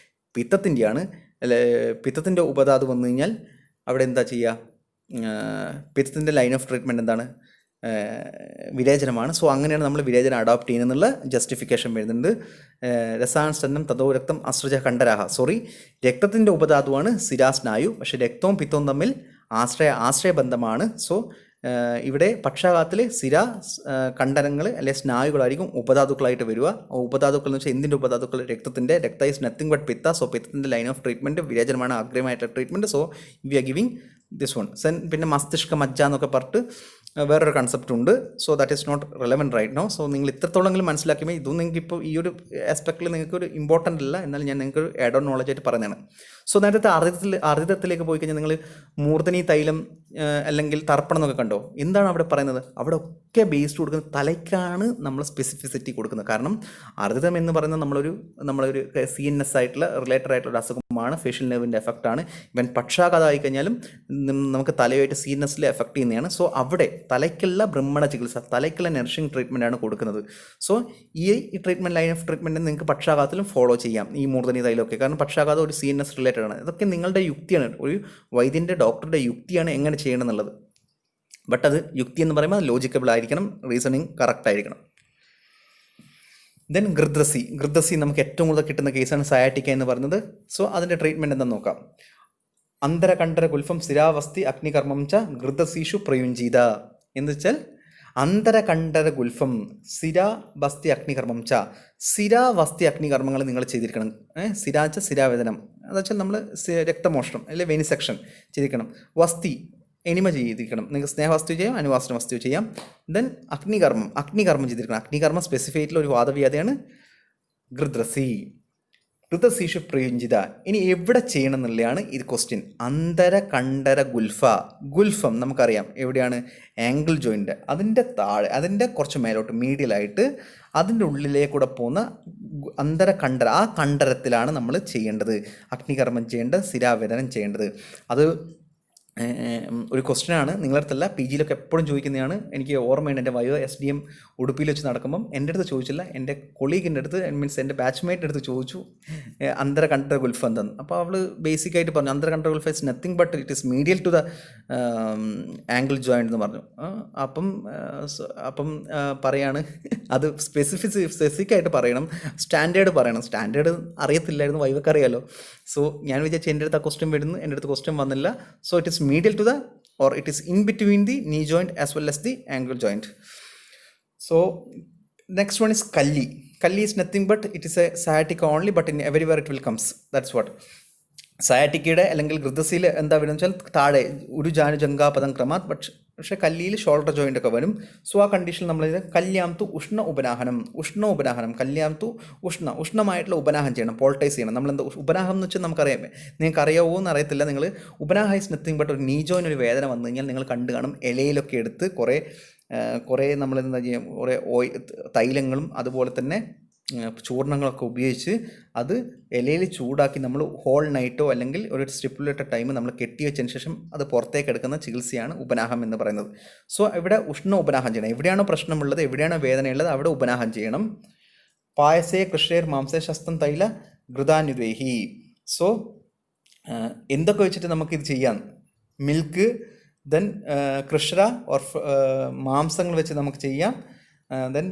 പിത്തത്തിൻ്റെയാണ്. അല്ലെ പിത്തത്തിൻ്റെ ഉപധാതു വന്നു കഴിഞ്ഞാൽ അവിടെ എന്താ ചെയ്യുക? പിത്തത്തിൻ്റെ ലൈൻ ഓഫ് ട്രീറ്റ്മെൻറ്റ് എന്താണ്? വിരേചനമാണ്. സോ അങ്ങനെയാണ് നമ്മൾ വിരേചനം അഡോപ്റ്റ് ചെയ്യുന്നതെന്നുള്ള ജസ്റ്റിഫിക്കേഷൻ വരുന്നുണ്ട്. രസാംശനം തതോ രക്തം അസൃജ കണ്ഡരാഹ. രക്തത്തിൻ്റെ ഉപധാതുവാണ് സിരാസ്നായു, പക്ഷേ രക്തവും പിത്തവും തമ്മിൽ ആശ്രയബന്ധമാണ്. സോ ഇവിടെ പക്ഷാഘാതത്തിൽ സിര കണ്ഡരങ്ങൾ അല്ലെ സ്നായുകളായിരിക്കും ഉപധാതുക്കളായിട്ട് വരിക. ഉപധാതുക്കൾ എന്ന് വെച്ചാൽ എന്തിൻ്റെ ഉപധാതുക്കൾ? രക്തത്തിൻ്റെ. രക്ത ഈസ് നത്തിങ് ബട്ട് പിത്ത. സോ പിത്തത്തിൻ്റെ ലൈൻ ഓഫ് ട്രീറ്റ്മെൻറ്റ് വിരേചനമാണ് അഗ്രഹമായിട്ടുള്ള treatment. So we are giving this one. പിന്നെ മസ്തിഷ്ക മജ്ജ എന്നൊക്കെ പറഞ്ഞിട്ട് വേറൊരു കൺസെപ്റ്റ് ഉണ്ട്. So that is not relevant right no. So നിങ്ങൾ ഇത്രത്തോളെങ്കിലും മനസ്സിലാക്കിയപ്പോൾ ഇതൊന്നും നിങ്ങൾക്ക് ഇപ്പോൾ ഈ ഒരു ആസ്പെക്റ്റിൽ നിങ്ങൾക്ക് ഒരു ഇമ്പോർട്ടൻ്റ് അല്ല, എന്നാലും ഞാൻ നിങ്ങൾക്ക് ആഡ് ഓൺ നോളജ് ആയിട്ട് പറയുന്നതാണ്. സോ നേരത്തെ അർഹിതത്തിലേക്ക് പോയി കഴിഞ്ഞാൽ നിങ്ങൾ മൂർധനി തൈലം അല്ലെങ്കിൽ തർപ്പണം എന്നൊക്കെ കണ്ടോ, എന്താണ് അവിടെ പറയുന്നത്? അവിടെ ഒക്കെ ബേസ്ഡ് കൊടുക്കുന്നത് തലയ്ക്കാണ് നമ്മൾ സ്പെസിഫിസിറ്റി കൊടുക്കുന്നത്. കാരണം അർഹിതം എന്ന് പറയുന്നത് നമ്മളൊരു CNS ആയിട്ടുള്ള റിലേറ്റഡ് ആയിട്ടുള്ള ഒരു അസുഖമാണ്, ഫേഷ്യൽ നെർവിൻ്റെ എഫക്റ്റാണ്. ഇവൻ പക്ഷാഘാതമായി കഴിഞ്ഞാലും നമുക്ക് തലയുമായിട്ട് CNSൽ എഫക്ട് ചെയ്യുന്നതാണ്. സോ അവിടെ തലയ്ക്കുള്ള ബ്രഹ്മണ ചികിത്സ, തലയ്ക്കുള്ള നറിഷിംഗ് ട്രീറ്റ്മെൻറ്റാണ് കൊടുക്കുന്നത്. സോ ഈ ലൈൻ ഓഫ് ട്രീറ്റ്മെൻറ്റ് നിങ്ങൾക്ക് പക്ഷാഘാതത്തിലും ഫോളോ ചെയ്യാം, ഈ മൂർധനി തൈലമൊക്കെ. കാരണം പക്ഷാഘാതം ഒരു CNS റിലേറ്റഡ് ആണ്. ഇതൊക്കെ നിങ്ങളുടെ യുക്തിയാണ്, ഒരു വൈദ്യൻ്റെ ഡോക്ടറുടെ യുക്തിയാണ് എങ്ങനെ ചെയ്യണം എന്നുള്ളത്. ബട്ട് അത് യുക്തി എന്ന് പറയുമ്പോൾ ലോജിക്കബിൾ ആയിരിക്കണം, റീസണിങ് കറക്റ്റ് ആയിരിക്കണം. ദെൻ ഗൃദ്രസി നമുക്ക് ഏറ്റവും കൂടുതൽ കിട്ടുന്ന കേസാണ് സയാറ്റിക്ക എന്ന് പറയുന്നത്. സോ അതിൻ്റെ ട്രീറ്റ്മെൻറ്റ് എന്താണെന്ന് നോക്കാം. അന്തരകണ്ഠര ഗുൽഫം സ്ഥിരാവസ്ഥി അഗ്നികർമ്മം ച ഗൃദ്രസീഷു പ്രയുഞ്ജീത എന്ന് വെച്ചാൽ അന്തരകണ്ഠര ഗുൽഫം സ്ഥിരാവസ്ഥി അഗ്നികർമ്മം ച, സ്ഥിരാവസ്ഥി അഗ്നികർമ്മങ്ങൾ നിങ്ങൾ ചെയ്തിരിക്കണം. സ്ഥിരാച്ച സ്ഥിരാവേദനം എന്ന് വെച്ചാൽ നമ്മൾ രക്തമോഷണം അല്ലെങ്കിൽ വെനിസെക്ഷൻ ചെയ്തിരിക്കണം. വസ്തി എനിമ ചെയ്തിരിക്കണം. നിങ്ങൾക്ക് സ്നേഹവസ്തു ചെയ്യാം, അനുവാസന വസ്തു ചെയ്യാം. ദെൻ അഗ്നികർമ്മം ചെയ്തിരിക്കണം. അഗ്നികർമ്മം സ്പെസിഫൈ ആയിട്ടുള്ള ഒരു വാദവ്യാധിയാണ് ഗൃദ്രസീഷു പ്രയുഞ്ജിത. ഇനി എവിടെ ചെയ്യണം എന്നുള്ളതാണ് ഇത് ക്വസ്റ്റ്യൻ. അന്തരകണ്ഠര ഗുൽഫം നമുക്കറിയാം എവിടെയാണ്, ആംഗിൾ ജോയിൻ്റ് അതിൻ്റെ താഴെ, അതിൻ്റെ കുറച്ച് മേലോട്ട് മീഡിയലായിട്ട് അതിൻ്റെ ഉള്ളിലേക്കൂടെ പോകുന്ന അന്തരകണ്ഠര, ആ കണ്ഠരത്തിലാണ് നമ്മൾ ചെയ്യേണ്ടത് അഗ്നികർമ്മം ചെയ്യേണ്ടത്, സ്ഥിരാവേദനം ചെയ്യേണ്ടത്. അത് ഒരു ക്വസ്റ്റ്യനാണ്, നിങ്ങളടുത്തല്ല, PGയിലൊക്കെ എപ്പോഴും ചോദിക്കുന്നതാണ്. എനിക്ക് ഓർമ്മയുണ്ട്, എൻ്റെ വയോ SDM ഉടുപ്പിയിൽ വെച്ച് നടക്കുമ്പം എൻ്റെ അടുത്ത് ചോദിച്ചില്ല, എൻ്റെ കൊളീഗിൻ്റെ അടുത്ത്, മീൻസ് എൻ്റെ ബാച്ച്മേറ്റിൻ്റെ അടുത്ത് ചോദിച്ചു അന്തരകണ്ഠര ഗുൽഫ് എന്തെന്ന്. അപ്പോൾ അവൾ ബേസിക്കായിട്ട് പറഞ്ഞു അന്തരകണ്ഠര ഗുൽഫ് is nothing but it is medial to the ankle joint എന്ന് പറഞ്ഞു. അപ്പം പറയാണ് അത് സ്പെസിഫിക്കായിട്ട് പറയണം, സ്റ്റാൻഡേർഡ് പറയണം. സ്റ്റാൻഡേർഡ് അറിയത്തില്ലായിരുന്നു, വൈവൊക്കെ അറിയാലോ. സോ ഞാൻ വിചാരിച്ചു എൻ്റെ അടുത്ത് ആ ക്വസ്റ്റ്യൻ വരുന്നു, എൻ്റെ അടുത്ത് ക്വസ്റ്റ്യൻ വന്നില്ല. So it is medial to the, or it is in between the knee joint as well as the ankle joint. So next one is kalli is nothing but it is a sciatica only, but in everywhere it will comes. That's what സയാറ്റിക്കയുടെ അല്ലെങ്കിൽ ഗൃദ്രസിയിൽ എന്താ വരുന്നത് വെച്ചാൽ താഴെ ഒരു ജാനുജംഗാപദം ക്രമാത്, പക്ഷേ Kalliyil shoulder joint ഒക്കെ വരും. So ആ കണ്ടീഷനിൽ നമ്മൾ കല്യാംതു ഉഷ്ണ കല്യാംതു ഉഷ്ണമായിട്ടുള്ള ഉപനാഹം ചെയ്യണം, പോൾട്ടൈസ് ചെയ്യണം. നമ്മളെന്താ ഉപനാഹം എന്ന് വെച്ചാൽ നമുക്കറിയാം, നിങ്ങൾക്ക് അറിയാവോ എന്ന് അറിയത്തില്ല. നിങ്ങൾ ഉപനാഹ ഇസ് നത്തിങ് ബട്ട് ഒരു നീ ജോയിൻ ഒരു വേദന വന്നു കഴിഞ്ഞാൽ നിങ്ങൾ കണ്ടു കാണും, ഇലയിലൊക്കെ എടുത്ത് കുറേ നമ്മളെന്താ ചെയ്യാം, കുറേ തൈലങ്ങളും അതുപോലെ തന്നെ ചൂർണങ്ങളൊക്കെ ഉപയോഗിച്ച് അത് ഇലയിൽ ചൂടാക്കി നമ്മൾ ഹോൾ നൈറ്റോ അല്ലെങ്കിൽ ഒരു സ്റ്റിപ്പുലേറ്റഡ് ടൈം നമ്മൾ കെട്ടി വെച്ചതിന് ശേഷം അത് പുറത്തേക്ക് എടുക്കുന്ന ചികിത്സയാണ് ഉപനാഹം എന്ന് പറയുന്നത്. സോ ഇവിടെ ഉഷ്ണ ഉപനാഹം ചെയ്യണം. എവിടെയാണോ പ്രശ്നമുള്ളത്, എവിടെയാണോ വേദനയുള്ളത് അവിടെ ഉപനാഹം ചെയ്യണം. പായസേ കൃഷ്ണേർ മാംസേ ശസ്തം തൈല ഘൃതാനുദ്വേഹി. സോ എന്തൊക്കെ വെച്ചിട്ട് നമുക്കിത് ചെയ്യാം? മിൽക്ക്, ദെൻ കൃഷ്ണ ഓർ മാംസങ്ങൾ വെച്ച് നമുക്ക് ചെയ്യാം. ദെൻ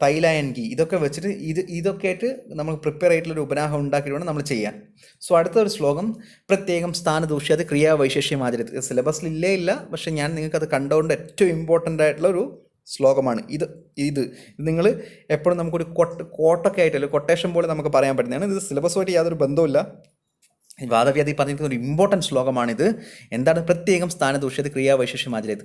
തൈല ആൻഡ് ഗീ, ഇതൊക്കെ വെച്ചിട്ട് ഇതൊക്കെ ആയിട്ട് നമുക്ക് പ്രിപ്പയർ ആയിട്ടുള്ളൊരു ഉപനാഹം ഉണ്ടാക്കിയിട്ട് വേണം നമ്മൾ ചെയ്യാൻ. സോ അടുത്തൊരു ശ്ലോകം, പ്രത്യേകം സ്ഥാനദൂഷ്യാത് ക്രിയാവൈശേഷ്യം ആചരിത്. സിലബസിൽ ഇല്ല, പക്ഷേ ഞാൻ നിങ്ങൾക്കത് കണ്ടുകൊണ്ട് ഏറ്റവും ഇമ്പോർട്ടൻ്റ് ആയിട്ടുള്ള ഒരു ശ്ലോകമാണ് ഇത് നിങ്ങൾ എപ്പോഴും നമുക്കൊരു കോട്ടൊക്കെ ആയിട്ടല്ലോ, കൊട്ടേഷൻ പോലെ നമുക്ക് പറയാൻ പറ്റുന്നതാണ്. ഇത് സിലബസുമായിട്ട് യാതൊരു ബന്ധവുമില്ല. വാദവ്യാധി പറഞ്ഞിരിക്കുന്ന ഒരു ഇമ്പോർട്ടൻറ്റ് ശ്ലോകമാണിത്. എന്താണ്? പ്രത്യേകം സ്ഥാനദൂഷ്യത് ക്രിയാവൈശേഷ്യം ആചരയത്.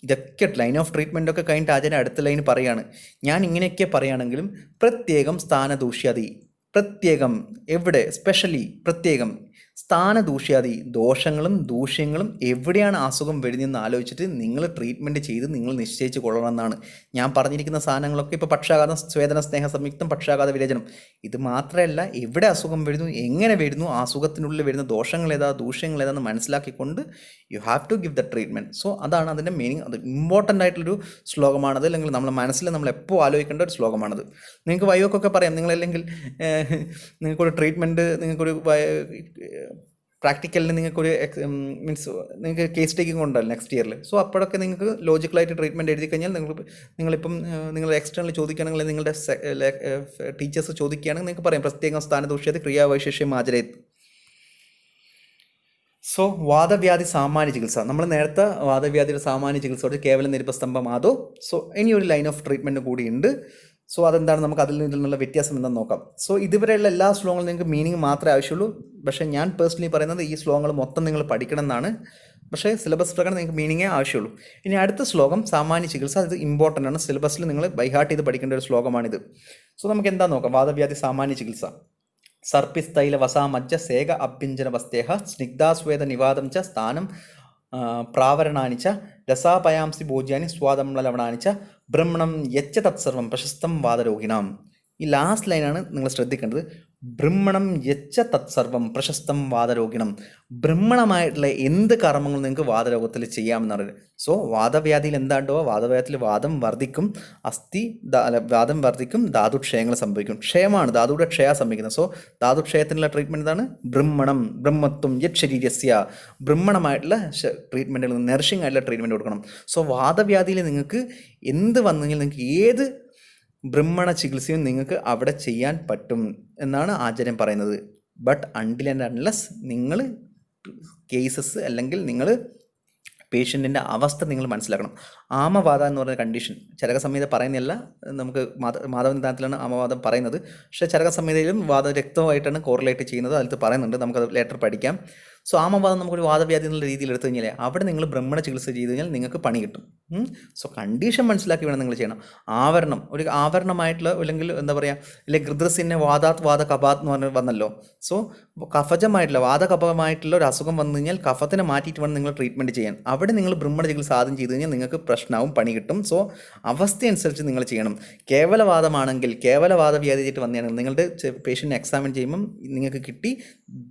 ഇതൊക്കെ ലൈൻ ഓഫ് ട്രീറ്റ്മെൻ്റ് ഒക്കെ കഴിഞ്ഞിട്ട് ആചാര്യ അടുത്ത ലൈൻ പറയുകയാണ്. ഞാൻ ഇങ്ങനെയൊക്കെ പറയുകയാണെങ്കിലും പ്രത്യേകം സ്ഥാനദൂഷ്യാതി, പ്രത്യേകം എവിടെ, സ്പെഷ്യലി പ്രത്യേകം സ്ഥാനദൂഷ്യാതി, ദോഷങ്ങളും ദൂഷ്യങ്ങളും എവിടെയാണ് അസുഖം വരുന്നതെന്ന് ആലോചിച്ചിട്ട് നിങ്ങൾ ട്രീറ്റ്മെൻറ്റ് ചെയ്ത് നിങ്ങൾ നിശ്ചയിച്ച് കൊള്ളണമെന്നാണ് ഞാൻ പറഞ്ഞിരിക്കുന്ന സാധനങ്ങളൊക്കെ. ഇപ്പോൾ പക്ഷാഘാതം, സ്വേദന, സ്നേഹ സംയുക്തം, പക്ഷാഘാത വിരചനം, ഇത് മാത്രമല്ല എവിടെ അസുഖം വരുന്നു, എങ്ങനെ വരുന്നു, ആ അസുഖത്തിനുള്ളിൽ വരുന്ന ദോഷങ്ങൾ ഏതാ, ദൂഷ്യങ്ങൾ ഏതാന്ന് മനസ്സിലാക്കിക്കൊണ്ട് you have to give the treatment. So അതാണ് അതിൻ്റെ മീനിങ്. അത് ഇമ്പോർട്ടൻ്റ് ആയിട്ടുള്ളൊരു ശ്ലോകമാണത്, അല്ലെങ്കിൽ നമ്മുടെ മനസ്സിൽ നമ്മൾ എപ്പോൾ ആലോചിക്കേണ്ട ഒരു ശ്ലോകമാണത്. നിങ്ങൾക്ക് വയോക്കൊക്കെ പറയാം, നിങ്ങളല്ലെങ്കിൽ നിങ്ങൾക്കൊരു ട്രീറ്റ്മെൻറ്റ്, നിങ്ങൾക്കൊരു പ്രാക്ടിക്കലിന് നിങ്ങൾക്കൊരു മീൻസ് നിങ്ങൾക്ക് കേസ് ടേക്കിംഗ് ഉണ്ടല്ലോ നെക്സ്റ്റ് ഇയറിൽ. സോ അപ്പോഴൊക്കെ നിങ്ങൾക്ക് ലോജിക്കലായിട്ട് ട്രീറ്റ്മെൻറ്റ് എഴുതി കഴിഞ്ഞാൽ നിങ്ങളിപ്പം നിങ്ങൾ എക്സ്റ്റേണൽ ചോദിക്കുകയാണെങ്കിൽ, നിങ്ങളുടെ ടീച്ചേഴ്സ് ചോദിക്കുകയാണെങ്കിൽ നിങ്ങൾക്ക് പറയാം പ്രത്യേകം സ്ഥാനദൂഷ്യത് ക്രിയാവൈശേഷ്യം ആചരയത്. സോ വാദവ്യാധി സാമാന്യ ചികിത്സ, നമ്മൾ നേരത്തെ വാദവ്യാധിയുടെ സാമാന്യ ചികിത്സയോട് കേവലം നിരുപസ്തംഭം ആദോ. സോ ഇനി ഒരു ലൈൻ ഓഫ് ട്രീറ്റ്മെൻറ്റ് കൂടിയുണ്ട്. സോ അതെന്താണ്, നമുക്ക് അതിൽ നിന്നുള്ള വ്യത്യാസം എന്താണെന്ന് നോക്കാം. സോ ഇതുവരെയുള്ള എല്ലാ ശ്ലോകങ്ങളും നിങ്ങൾക്ക് മീനിങ് മാത്രമേ ആവശ്യമുള്ളൂ. പക്ഷേ ഞാൻ പേഴ്സണലി പറയുന്നത് ഈ ശ്ലോകങ്ങൾ മൊത്തം നിങ്ങൾ പഠിക്കണം എന്നാണ്. പക്ഷേ സിലബസ് പ്രകാരം നിങ്ങൾക്ക് മീനിങ്ങേ ആവശ്യമുള്ളൂ. ഇനി അടുത്ത ശ്ലോകം സാമാന്യ ചികിത്സ. ഇത് ഇമ്പോർട്ടൻ്റ് ആണ്, സിലബസിൽ നിങ്ങൾ ബൈഹാർട്ട് ചെയ്ത് പഠിക്കേണ്ട ഒരു ശ്ലോകമാണിത്. സോ നമുക്ക് എന്താ നോക്കാം. വാദവ്യാധി സാമാന്യ ചികിത്സ. സർപ്പിസ്തൈല വസാമജ്ജ സേക അഭ്യഞ്ജന വസ്തേഹ സ്നിഗ്ധാസ്വേദ നിവാദം ച സ്ഥാനം പ്രാവരണാനി ച രസാപയാംസി ഭോജ്യാനി സ്വാദംലവണാനി ച ബ്രഹ്മണം യച്ച തത്സർവം പ്രശസ്തം വാദരോഗിണാം. ഈ ലാസ്റ്റ് ലൈനാണ് നിങ്ങൾ ശ്രദ്ധിക്കേണ്ടത്. ബ്രഹ്മണം യച്ച തത്സർവം പ്രശസ്തം വാദരോഗിണം. ബ്രഹ്മണമായിട്ടുള്ള എന്ത് കർമ്മങ്ങൾ നിങ്ങൾക്ക് വാദരോഗത്തിൽ ചെയ്യാമെന്ന് പറയുന്നത്. സോ വാദവ്യാധിയിൽ എന്താണ്ടോ, വാദവ്യാധിയിൽ വാദം വർദ്ധിക്കും, വാദം വർദ്ധിക്കും, ധാതുക്ഷയങ്ങൾ സംഭവിക്കും. ക്ഷയമാണ്, ധാതുയുടെ ക്ഷയ സംഭവിക്കുന്നത്. സോ ധാതുക്ഷയത്തിനുള്ള ട്രീറ്റ്മെൻറ്റ് എന്താണ്? ബ്രഹ്മണം, ബ്രഹ്മത്വം യത് ശരീരസ്യ. ബ്രഹ്മണമായിട്ടുള്ള ട്രീറ്റ്മെൻറ്റുകൾ, നറിഷിംഗ് ആയിട്ടുള്ള ട്രീറ്റ്മെൻറ്റ് കൊടുക്കണം. സോ വാദവ്യാധിയിൽ നിങ്ങൾക്ക് എന്ത് വന്നു കഴിഞ്ഞാൽ നിങ്ങൾക്ക് ഏത് ബ്രഹ്മണ ചികിത്സയും നിങ്ങൾക്ക് അവിടെ ചെയ്യാൻ പറ്റും എന്നാണ് ആചാര്യം പറയുന്നത്. ബട്ട് അൺടിൽ ആൻഡ് അൺലെസ് നിങ്ങൾ കേസസ് അല്ലെങ്കിൽ നിങ്ങൾ പേഷ്യൻറ്റിൻ്റെ അവസ്ഥ നിങ്ങൾ മനസ്സിലാക്കണം. ആമവാദ എന്ന് പറയുന്ന കണ്ടീഷൻ ചരക സംഹിത പറയുന്നില്ല, നമുക്ക് മാധവനിദാനത്തിലാണ് ആമവാദം പറയുന്നത്. പക്ഷേ ചരക സംഹിതയിലും രക്തമായിട്ടാണ് കോറിലേറ്റ് ചെയ്യുന്നത്, അതിൽ പറയുന്നുണ്ട്, നമുക്കത് ലേറ്റർ പഠിക്കാം. സോ ആമവാദം നമുക്കൊരു വാദവ്യാധി എന്നുള്ള രീതിയിൽ എടുത്തു കഴിഞ്ഞാൽ അവിടെ നിങ്ങൾ ബ്രഹ്മണ ചികിത്സ ചെയ്ത് കഴിഞ്ഞാൽ നിങ്ങൾക്ക് പണി കിട്ടും. സോ കണ്ടീഷൻ മനസ്സിലാക്കി വേണം നിങ്ങൾ ചെയ്യണം. ആവരണം, ഒരു ആവരണമായിട്ടുള്ള അല്ലെങ്കിൽ എന്താ പറയുക, അല്ലെങ്കിൽ ഗൃദ്രസിനെ വാദാത് വാദ കപാത് എന്ന് പറഞ്ഞ് വന്നല്ലോ. സോ കഫജമായിട്ടുള്ള വാദകഫമായിട്ടുള്ള ഒരു അസുഖം വന്നു കഴിഞ്ഞാൽ കഫത്തിനെ മാറ്റിയിട്ട് വേണം നിങ്ങൾ ട്രീറ്റ്മെൻറ്റ് ചെയ്യാൻ. അവിടെ നിങ്ങൾ ബ്രഹ്മണ ചികിത്സ ആദ്യം ചെയ്ത് കഴിഞ്ഞാൽ നിങ്ങൾക്ക് പ്രശ്നവും പണി കിട്ടും. സോ അവസ്ഥ അനുസരിച്ച് നിങ്ങൾ ചെയ്യണം. കേവലവാദമാണെങ്കിൽ കേവലവാദവ്യാധിയായിട്ട് വന്നതാണെങ്കിൽ നിങ്ങളുടെ പേഷ്യൻറ്റിനെ എക്സാമിൻ ചെയ്യുമ്പം നിങ്ങൾക്ക് കിട്ടി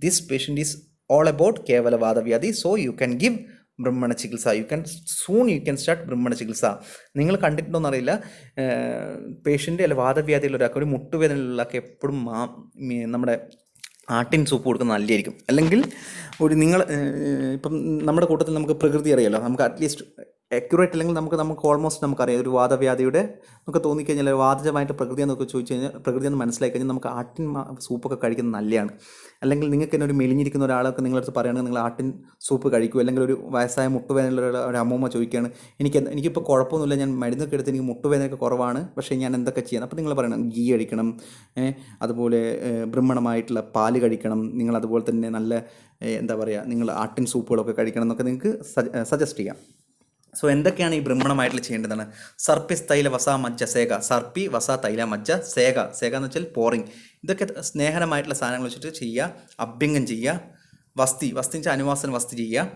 this patient is all about കേവല വാദവ്യാധി. സോ യു ക്യാൻ ഗിവ് ബ്രഹ്മണ ചികിത്സ. യു ക്യാൻ സ്റ്റാർട്ട് ബ്രഹ്മണ ചികിത്സ. നിങ്ങൾ കണ്ടിട്ടുണ്ടോയെന്ന് അറിയില്ല, പേഷ്യൻ്റ് അല്ല വാദവ്യാധിയുള്ള ഒരാൾക്ക്, ഒരു മുട്ടുവേദനയുള്ള ആൾക്ക് എപ്പോഴും നമ്മുടെ ആട്ടിൻ സൂപ്പ് കൊടുക്കുന്നത് നല്ലതായിരിക്കും. അല്ലെങ്കിൽ ഒരു നിങ്ങൾ ഇപ്പം നമ്മുടെ കൂട്ടത്തിൽ നമുക്ക് പ്രകൃതി അറിയാമല്ലോ, നമുക്ക് അറ്റ്ലീസ്റ്റ് അക്യുറേറ്റ് അല്ലെങ്കിൽ നമുക്ക് ഓൾമോസ്റ്റ് നമുക്കറിയാം ഒരു വാദവ്യാധിയുടെ നമുക്ക് തോന്നിക്കഴിഞ്ഞാൽ വാദജമായിട്ട് പ്രകൃതി എന്നൊക്കെ ചോദിച്ചു കഴിഞ്ഞാൽ പ്രകൃതി എന്ന് മനസ്സിലാക്കി കഴിഞ്ഞാൽ നമുക്ക് ആട്ടിൻ സൂപ്പൊക്കെ കഴിക്കുന്നത് നല്ലതാണ്. അല്ലെങ്കിൽ നിങ്ങൾക്ക് തന്നെ ഒരു മെലിഞ്ഞിരിക്കുന്ന ഒരാളൊക്കെ നിങ്ങളടുത്ത് പറയുകയാണെങ്കിൽ നിങ്ങൾ ആട്ടിൻ സൂപ്പ് കഴിക്കൂ. അല്ലെങ്കിൽ ഒരു വയസ്സായ മുട്ടുവേദനയുള്ള ഒരു അമ്മൂമ്മ ചോദിക്കുകയാണ്, എനിക്കിപ്പോൾ കുഴപ്പമൊന്നുമില്ല, ഞാൻ മരുന്നൊക്കെ എടുത്ത് എനിക്ക് മുട്ടുവേദനയൊക്കെ കുറവാണ്, പക്ഷേ ഞാൻ എന്തൊക്കെ ചെയ്യണം? അപ്പോൾ നിങ്ങൾ പറയണം ഗീ കഴിക്കണം, അതുപോലെ ബ്രഹ്മണമായിട്ടുള്ള പാല് കഴിക്കണം, നിങ്ങൾ അതുപോലെ തന്നെ നല്ല എന്താ പറയുക, നിങ്ങൾ ആട്ടിൻ സൂപ്പുകളൊക്കെ കഴിക്കണം എന്നൊക്കെ നിങ്ങൾക്ക് സജസ്റ്റ് ചെയ്യാം. സോ എന്തൊക്കെയാണ് ഈ ബ്രഹ്മണമായിട്ട് ചെയ്യേണ്ടതാണ്? സർപ്പി തൈല വസ മജ്ജ സേക. സർപ്പി വസ തൈല മജ്ജ സേക. സേക എന്ന് വെച്ചാൽ പോറിങ്. ഇതൊക്കെ സ്നേഹനമായിട്ടുള്ള സാധനങ്ങൾ വെച്ചിട്ട് ചെയ്യുക. അഭ്യംഗം ചെയ്യുക. വസ്തി വെച്ചാൽ അനുവാസന വസ്തി ചെയ്യുക.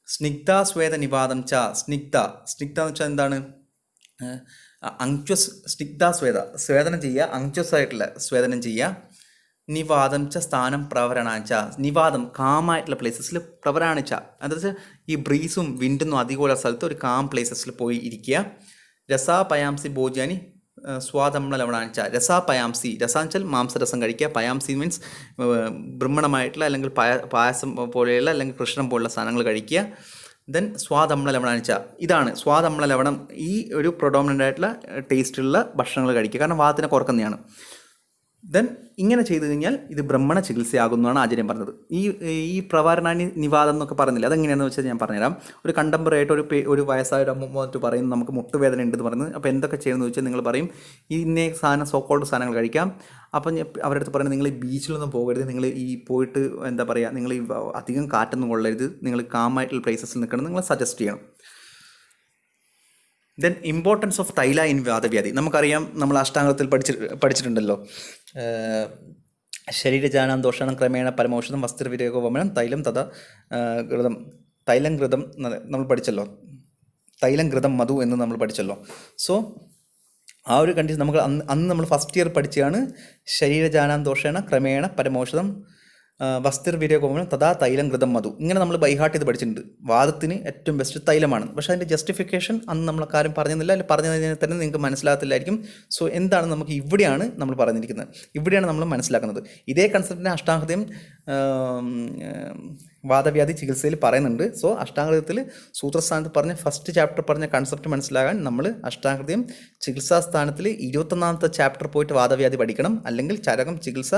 സ്നിഗ്ധ സ്വേദ നിവാദം ച. സ്നിഗ്ധ എന്ന് വെച്ചാൽ എന്താണ്? അങ്ക്വസ്. സ്നിഗ്ധ സ്വേദനം ചെയ്യുക, അങ്ക്വസ് ആയിട്ടുള്ള സ്വേദനം ചെയ്യുക. നിവാദം ച സ്ഥാനം പ്രവരണാച്ച. നിവാദം കാമായിട്ടുള്ള പ്ലേസസിൽ പ്രവരണാച്ച, അതായത് ഈ ബ്രീസും വിൻഡൊന്നും അധികമുള്ള സ്ഥലത്ത് ഒരു കാം പ്ലേസസിൽ പോയി ഇരിക്കുക. രസാപയാംസി ഭോജ്യാനി സ്വാദംള ലവണാച്ച. രസാപയാംസി, രസാന്ന് വെച്ചാൽ മാംസരസം കഴിക്കുക. പയാംസി മീൻസ് ബ്രഹ്മണമായിട്ടുള്ള അല്ലെങ്കിൽ പായസം പോലെയുള്ള അല്ലെങ്കിൽ കൃഷ്ണം പോലുള്ള സാധനങ്ങൾ കഴിക്കുക. ദെൻ സ്വാദംള ലവണാച്ച. ഇതാണ് സ്വാദംള ലവണം. ഈ ഒരു പ്രൊഡോമിനൻ്റ് ആയിട്ടുള്ള ടേസ്റ്റുള്ള ഭക്ഷണങ്ങൾ കഴിക്കുക, കാരണം വാദത്തിനെ കുറക്കുന്നതാണ്. ദെൻ ഇങ്ങനെ ചെയ്തു കഴിഞ്ഞാൽ ഇത് ബ്രഹ്മണ ചികിത്സയാകുന്നതാണ് ആചാര്യം പറഞ്ഞത്. ഈ പ്രവാരണാനി നിവാദം എന്നൊക്കെ പറഞ്ഞില്ല, അതെങ്ങനെയാണെന്ന് വെച്ചാൽ ഞാൻ പറഞ്ഞുതരാം. ഒരു കണ്ടംപററി ആയിട്ട് ഒരു വയസ്സായ ഒരു അമ്മ വന്നിട്ട് പറയുന്നത് നമുക്ക് മുട്ടുവേദന ഉണ്ടെന്ന് പറയുന്നത്. അപ്പോൾ എന്തൊക്കെ ചെയ്യണമെന്ന് വെച്ചാൽ നിങ്ങൾ പറയും ഇന്നേ സാധനം സോക്കോൾഡ് സാധനങ്ങൾ കഴിക്കാം. അപ്പം അവരുടെ അടുത്ത് പറയുന്നത് നിങ്ങൾ ഈ ബീച്ചിലൊന്നും പോകരുത്, നിങ്ങൾ ഈ പോയിട്ട് എന്താ പറയുക, നിങ്ങൾ ഈ അധികം കാറ്റൊന്നും കൊള്ളരുത്, നിങ്ങൾ കാമായിട്ടുള്ള പ്ലേസസിൽ നിൽക്കണം, നിങ്ങൾ സജസ്റ്റ് ചെയ്യണം. ദെൻ ഇമ്പോർട്ടൻസ് ഓഫ് തൈല ഇൻ വാദവ്യാധി. നമുക്കറിയാം, നമ്മൾ അഷ്ടാംഗത്തിൽ പഠിച്ചിട്ടുണ്ടല്ലോ. ശരീരജാനം ദോഷണം ക്രമേണ പരമൌഷധം വസ്ത്രവിരേകോപമനം തൈലം തഥ ഘൃതം. തൈലം ഘൃതം നമ്മൾ പഠിച്ചല്ലോ. തൈലം ഘൃതം മധു എന്ന് നമ്മൾ പഠിച്ചല്ലോ. സോ ആ ഒരു കണ്ടീഷൻ നമുക്ക് അന്ന് നമ്മൾ ഫസ്റ്റ് ഇയർ പഠിച്ചതാണ്. ശരീരജാനം ദോഷേണ ക്രമേണ പരമൌഷധം വസ്ത്രവിരേകോപമനം തഥാ തൈലം ഘൃതം മധു. ഇങ്ങനെ നമ്മൾ ബൈഹാർട്ട് ചെയ്ത് പഠിച്ചിട്ടുണ്ട്. വാദത്തിന് ഏറ്റവും ബെസ്റ്റ് തൈലമാണ്. പക്ഷേ അതിൻ്റെ ജസ്റ്റിഫിക്കേഷൻ അന്ന് നമ്മൾ കാര്യം പറഞ്ഞിരുന്നില്ല, അല്ലെങ്കിൽ പറഞ്ഞു കഴിഞ്ഞാൽ തന്നെ നിങ്ങൾക്ക് മനസ്സിലാകത്തില്ലായിരിക്കും. സോ എന്താണ് നമുക്ക് ഇവിടെയാണ് നമ്മൾ പറഞ്ഞിരിക്കുന്നത്, ഇവിടെയാണ് നമ്മൾ മനസ്സിലാക്കുന്നത്. ഇതേ കൺസെപ്റ്റിനെ അഷ്ടാംഗഹൃദയം വാദവ്യാധി ചികിത്സയിൽ പറയുന്നുണ്ട്. സോ അഷ്ടാംഗഹൃദയത്തിൽ സൂത്രസ്ഥാനത്ത് പറഞ്ഞ ഫസ്റ്റ് ചാപ്റ്റർ പറഞ്ഞ കൺസെപ്റ്റ് മനസ്സിലാകാൻ നമ്മൾ അഷ്ടാംഗഹൃദയം ചികിത്സാസ്ഥാനത്തിൽ 21ാമത്തെ ചാപ്റ്റർ പോയിട്ട് വാദവ്യാധി പഠിക്കണം. അല്ലെങ്കിൽ ചരകം ചികിത്സ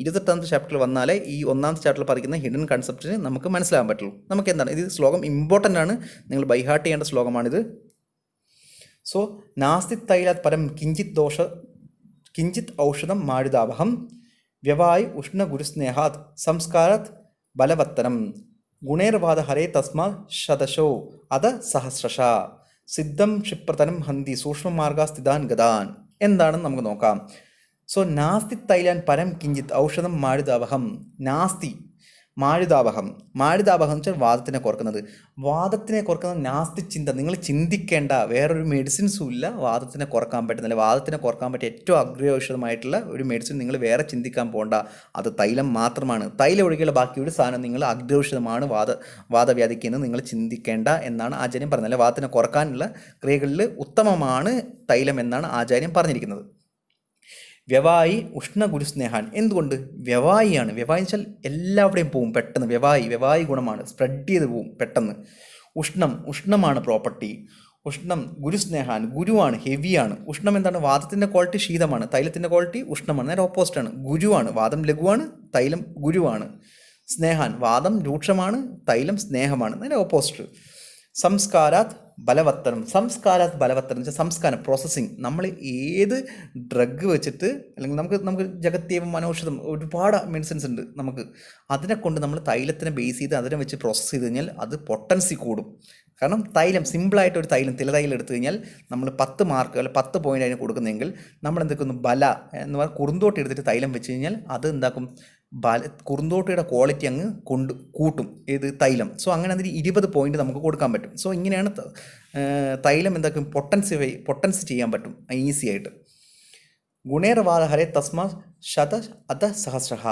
28ാമത്തെ ചാപ്റ്ററിൽ വന്നാലേ ഈ 1ാമത്തെ ചാപ്റ്ററിൽ പഠിക്കുന്ന ഹിഡൻ കൺസെപ്റ്റിന് നമുക്ക് മനസ്സിലാകാൻ പറ്റുള്ളൂ. നമുക്ക് എന്താണ് ഇത് ശ്ലോകം ഇമ്പോർട്ടൻ്റ് ആണ്, നിങ്ങൾ ബൈഹാർട്ട് ചെയ്യേണ്ട ശ്ലോകമാണിത്. സോ നാസ്തി തൈലാത് പരം കിഞ്ചിത് ഔഷധം മാരുതാവഹം വ്യവായ് ഉഷ്ണഗുരുസ്നേഹാത് സംസ്കാരാത് ബലവത്തനം. ഗുണേർവാദ ഹരേ തസ്മാ ശതശോ അത സഹസ്രശ സിദ്ധം ക്ഷിപ്രതനം ഹന്തി സൂക്ഷ്മമാർഗ സ്ഥിതാൻ ഗതാൻ. എന്താണെന്ന് നമുക്ക് നോക്കാം. സോ നാസ്തി തൈലാൻ പരം കിഞ്ചിത് ഔഷധം മാരുതാവഹം. നാസ്തി മാരുതാവഹം. മാരുതാവഹം എന്ന് വെച്ചാൽ വാദത്തിനെ കുറക്കുന്നത്. വാദത്തിനെ കുറക്കുന്ന നാസ്തി ചിന്ത. നിങ്ങൾ ചിന്തിക്കേണ്ട വേറൊരു മെഡിസിൻസും ഇല്ല വാദത്തിനെ കുറക്കാൻ പറ്റുന്നില്ല. വാദത്തിനെ കുറക്കാൻ പറ്റിയ ഏറ്റവും അഗ്രൗഷധമായിട്ടുള്ള ഒരു മെഡിസിൻ നിങ്ങൾ വേറെ ചിന്തിക്കാൻ പോകണ്ട. അത് തൈലം മാത്രമാണ്. തൈലം ഒഴികെയുള്ള ബാക്കി ഒരു സാധനം നിങ്ങൾ അഗ്രൗഷധമാണ് വാദവ്യാധിക്ക് എന്ന് നിങ്ങൾ ചിന്തിക്കേണ്ട എന്നാണ് ആചാര്യം പറഞ്ഞത്. അല്ലെ, വാദത്തിനെ കുറക്കാനുള്ള ക്രിയകളിൽ ഉത്തമമാണ് തൈലം എന്നാണ് ആചാര്യം പറഞ്ഞിരിക്കുന്നത്. വ്യവായി ഉഷ്ണഗുരുസ്നേഹാൻ. എന്തുകൊണ്ട്? വ്യവായിയാണ്. വ്യവായി വെച്ചാൽ എല്ലാവിടെയും പോവും പെട്ടെന്ന്. വ്യവായി ഗുണമാണ്, സ്പ്രെഡ് ചെയ്ത് പോവും പെട്ടെന്ന്. ഉഷ്ണമാണ് പ്രോപ്പർട്ടി. ഉഷ്ണം ഗുരുസ്നേഹാൻ, ഗുരുവാണ്, ഹെവിയാണ്. ഉഷ്ണം എന്താണ്? വാദത്തിൻ്റെ ക്വാളിറ്റി ശീതമാണ്, തൈലത്തിൻ്റെ ക്വാളിറ്റി ഉഷ്ണമാണ്. നേരെ ഓപ്പോസിറ്റാണ്. ഗുരുവാണ്. വാദം ലഘുവാണ്, തൈലം ഗുരുവാണ്. സ്നേഹാൻ, വാദം രൂക്ഷമാണ്, തൈലം സ്നേഹമാണ്. നേരെ ഓപ്പോസിറ്റ്. സംസ്കാരാത് ബലവത്തരം. സംസ്കാരാത് ബലവത്തരം വെച്ചാൽ സംസ്കാരം, പ്രോസസ്സിങ്. നമ്മൾ ഏത് ഡ്രഗ് വെച്ചിട്ട്, അല്ലെങ്കിൽ നമുക്ക് ജഗത്യേവം മനോഷധം ഒരുപാട് മെഡിസിൻസ് ഉണ്ട് നമുക്ക്. അതിനെ കൊണ്ട് നമ്മൾ തൈലത്തിനെ ബേസ് ചെയ്ത് അതിനെ വെച്ച് പ്രോസസ്സ് ചെയ്ത് കഴിഞ്ഞാൽ അത് പൊട്ടൻസി കൂടും. കാരണം തൈലം സിമ്പിളായിട്ട് ഒരു തിലതൈലം എടുത്തു കഴിഞ്ഞാൽ നമ്മൾ 10 മാർക്ക് അല്ലെങ്കിൽ 10 പോയിൻ്റ് അതിന് കൊടുക്കുന്നെങ്കിൽ നമ്മൾ എന്തൊക്കെയൊന്ന് ബല എന്ന് പറഞ്ഞാൽ കുറുന്തോട്ടി എടുത്തിട്ട് തൈലം വെച്ച് കഴിഞ്ഞാൽ അത് എന്താക്കും? കുറുന്തോട്ടിയുടെ ക്വാളിറ്റി അങ്ങ് കൂട്ടും ഏത് തൈലം. സോ അങ്ങനെ അതിന് 20 പോയിന്റ് നമുക്ക് കൊടുക്കാൻ പറ്റും. സോ ഇങ്ങനെയാണ് തൈലം എന്താക്കും? പൊട്ടൻസി ചെയ്യാൻ പറ്റും ഈസി ആയിട്ട്. ഗുണേർവാദ ഹരേ തസ്മാ ശത അത സഹസ്രഹ.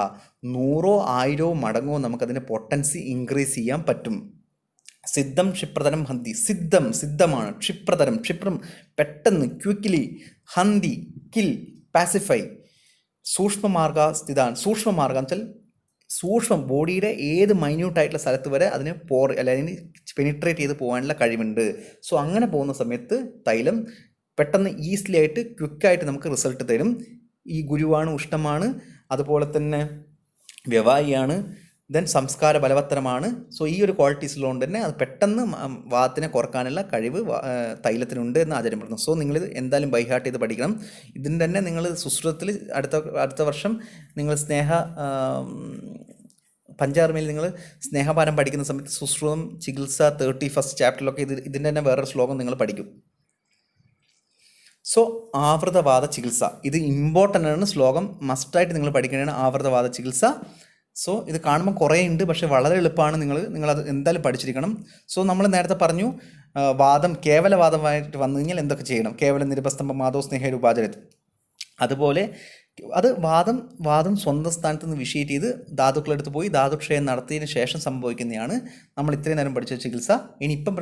100 1000 മടങ്ങോ നമുക്കതിൻ്റെ പൊട്ടൻസി ഇൻക്രീസ് ചെയ്യാൻ പറ്റും. സിദ്ധം ക്ഷിപ്രതരം ഹന്തി. സിദ്ധമാണ്. ക്ഷിപ്രം പെട്ടെന്ന്, ക്വിക്ക്ലി. ഹന്തി കിൽ, പാസിഫൈ. സൂക്ഷ്മമാർഗ സ്ഥിതാൻ. സൂക്ഷ്മമാർഗം വെച്ചാൽ സൂക്ഷ്മം, ബോഡിയുടെ ഏത് മൈന്യൂട്ടായിട്ടുള്ള സ്ഥലത്ത് വരെ അതിന് അല്ലെങ്കിൽ പെനിട്രേറ്റ് ചെയ്ത് പോകാനുള്ള കഴിവുണ്ട്. സോ അങ്ങനെ പോകുന്ന സമയത്ത് തൈലം പെട്ടെന്ന് ഈസിലി ആയിട്ട് ക്വിക്കായിട്ട് നമുക്ക് റിസൾട്ട് തരും. ഈ ഗുരുവാണ്, ഉഷ്ണമാണ്, അതുപോലെ തന്നെ വ്യവായിയാണ്, ദെൻ സംസ്കാര ബലവത്തരമാണ്. സോ ഈ ഒരു ക്വാളിറ്റീസിലുകൊണ്ട് തന്നെ അത് പെട്ടെന്ന് വാദത്തിനെ കുറക്കാനുള്ള കഴിവ് തൈലത്തിനുണ്ട് എന്ന് ആചാര്യം പറഞ്ഞു. സോ നിങ്ങളിത് എന്തായാലും ബൈഹാർട്ട് ചെയ്ത് പഠിക്കണം. ഇതിന് തന്നെ നിങ്ങൾ സുശ്രുതത്തിൽ അടുത്ത വർഷം നിങ്ങൾ പഞ്ചാർമയിൽ നിങ്ങൾ സ്നേഹപാനം പഠിക്കുന്ന സമയത്ത് സുശ്രുതം ചികിത്സ 31st ചാപ്റ്ററിലൊക്കെ ഇതിൻ്റെ തന്നെ വേറൊരു ശ്ലോകം നിങ്ങൾ പഠിക്കും. സോ ആവൃതവാദ ചികിത്സ, ഇത് ഇമ്പോർട്ടൻ്റ് ആണ്. ശ്ലോകം മസ്റ്റായിട്ട് നിങ്ങൾ പഠിക്കേണ്ടതാണ് ആവൃതവാദ ചികിത്സ. സോ ഇത് കാണുമ്പോൾ കുറേ ഉണ്ട്, പക്ഷേ വളരെ എളുപ്പമാണ്. നിങ്ങളത് എന്തായാലും പഠിച്ചിരിക്കണം. സോ നമ്മൾ നേരത്തെ പറഞ്ഞു കേവലവാദമായിട്ട് വന്നു കഴിഞ്ഞാൽ എന്തൊക്കെ ചെയ്യണം? കേവല നിരുപസ്തംഭം മാധോ സ്നേഹ ഉപാചരത്ത്. അതുപോലെ അത് വാദം സ്വന്തം സ്ഥാനത്ത് നിന്ന് വിഷയേറ്റ് ചെയ്ത് ധാതുക്കളെടുത്ത് പോയി ധാതുക്ഷയം നടത്തിയതിന് ശേഷം സംഭവിക്കുന്നതാണ് നമ്മൾ ഇത്രയും നേരം പഠിച്ച ചികിത്സ. ഇനിയിപ്പം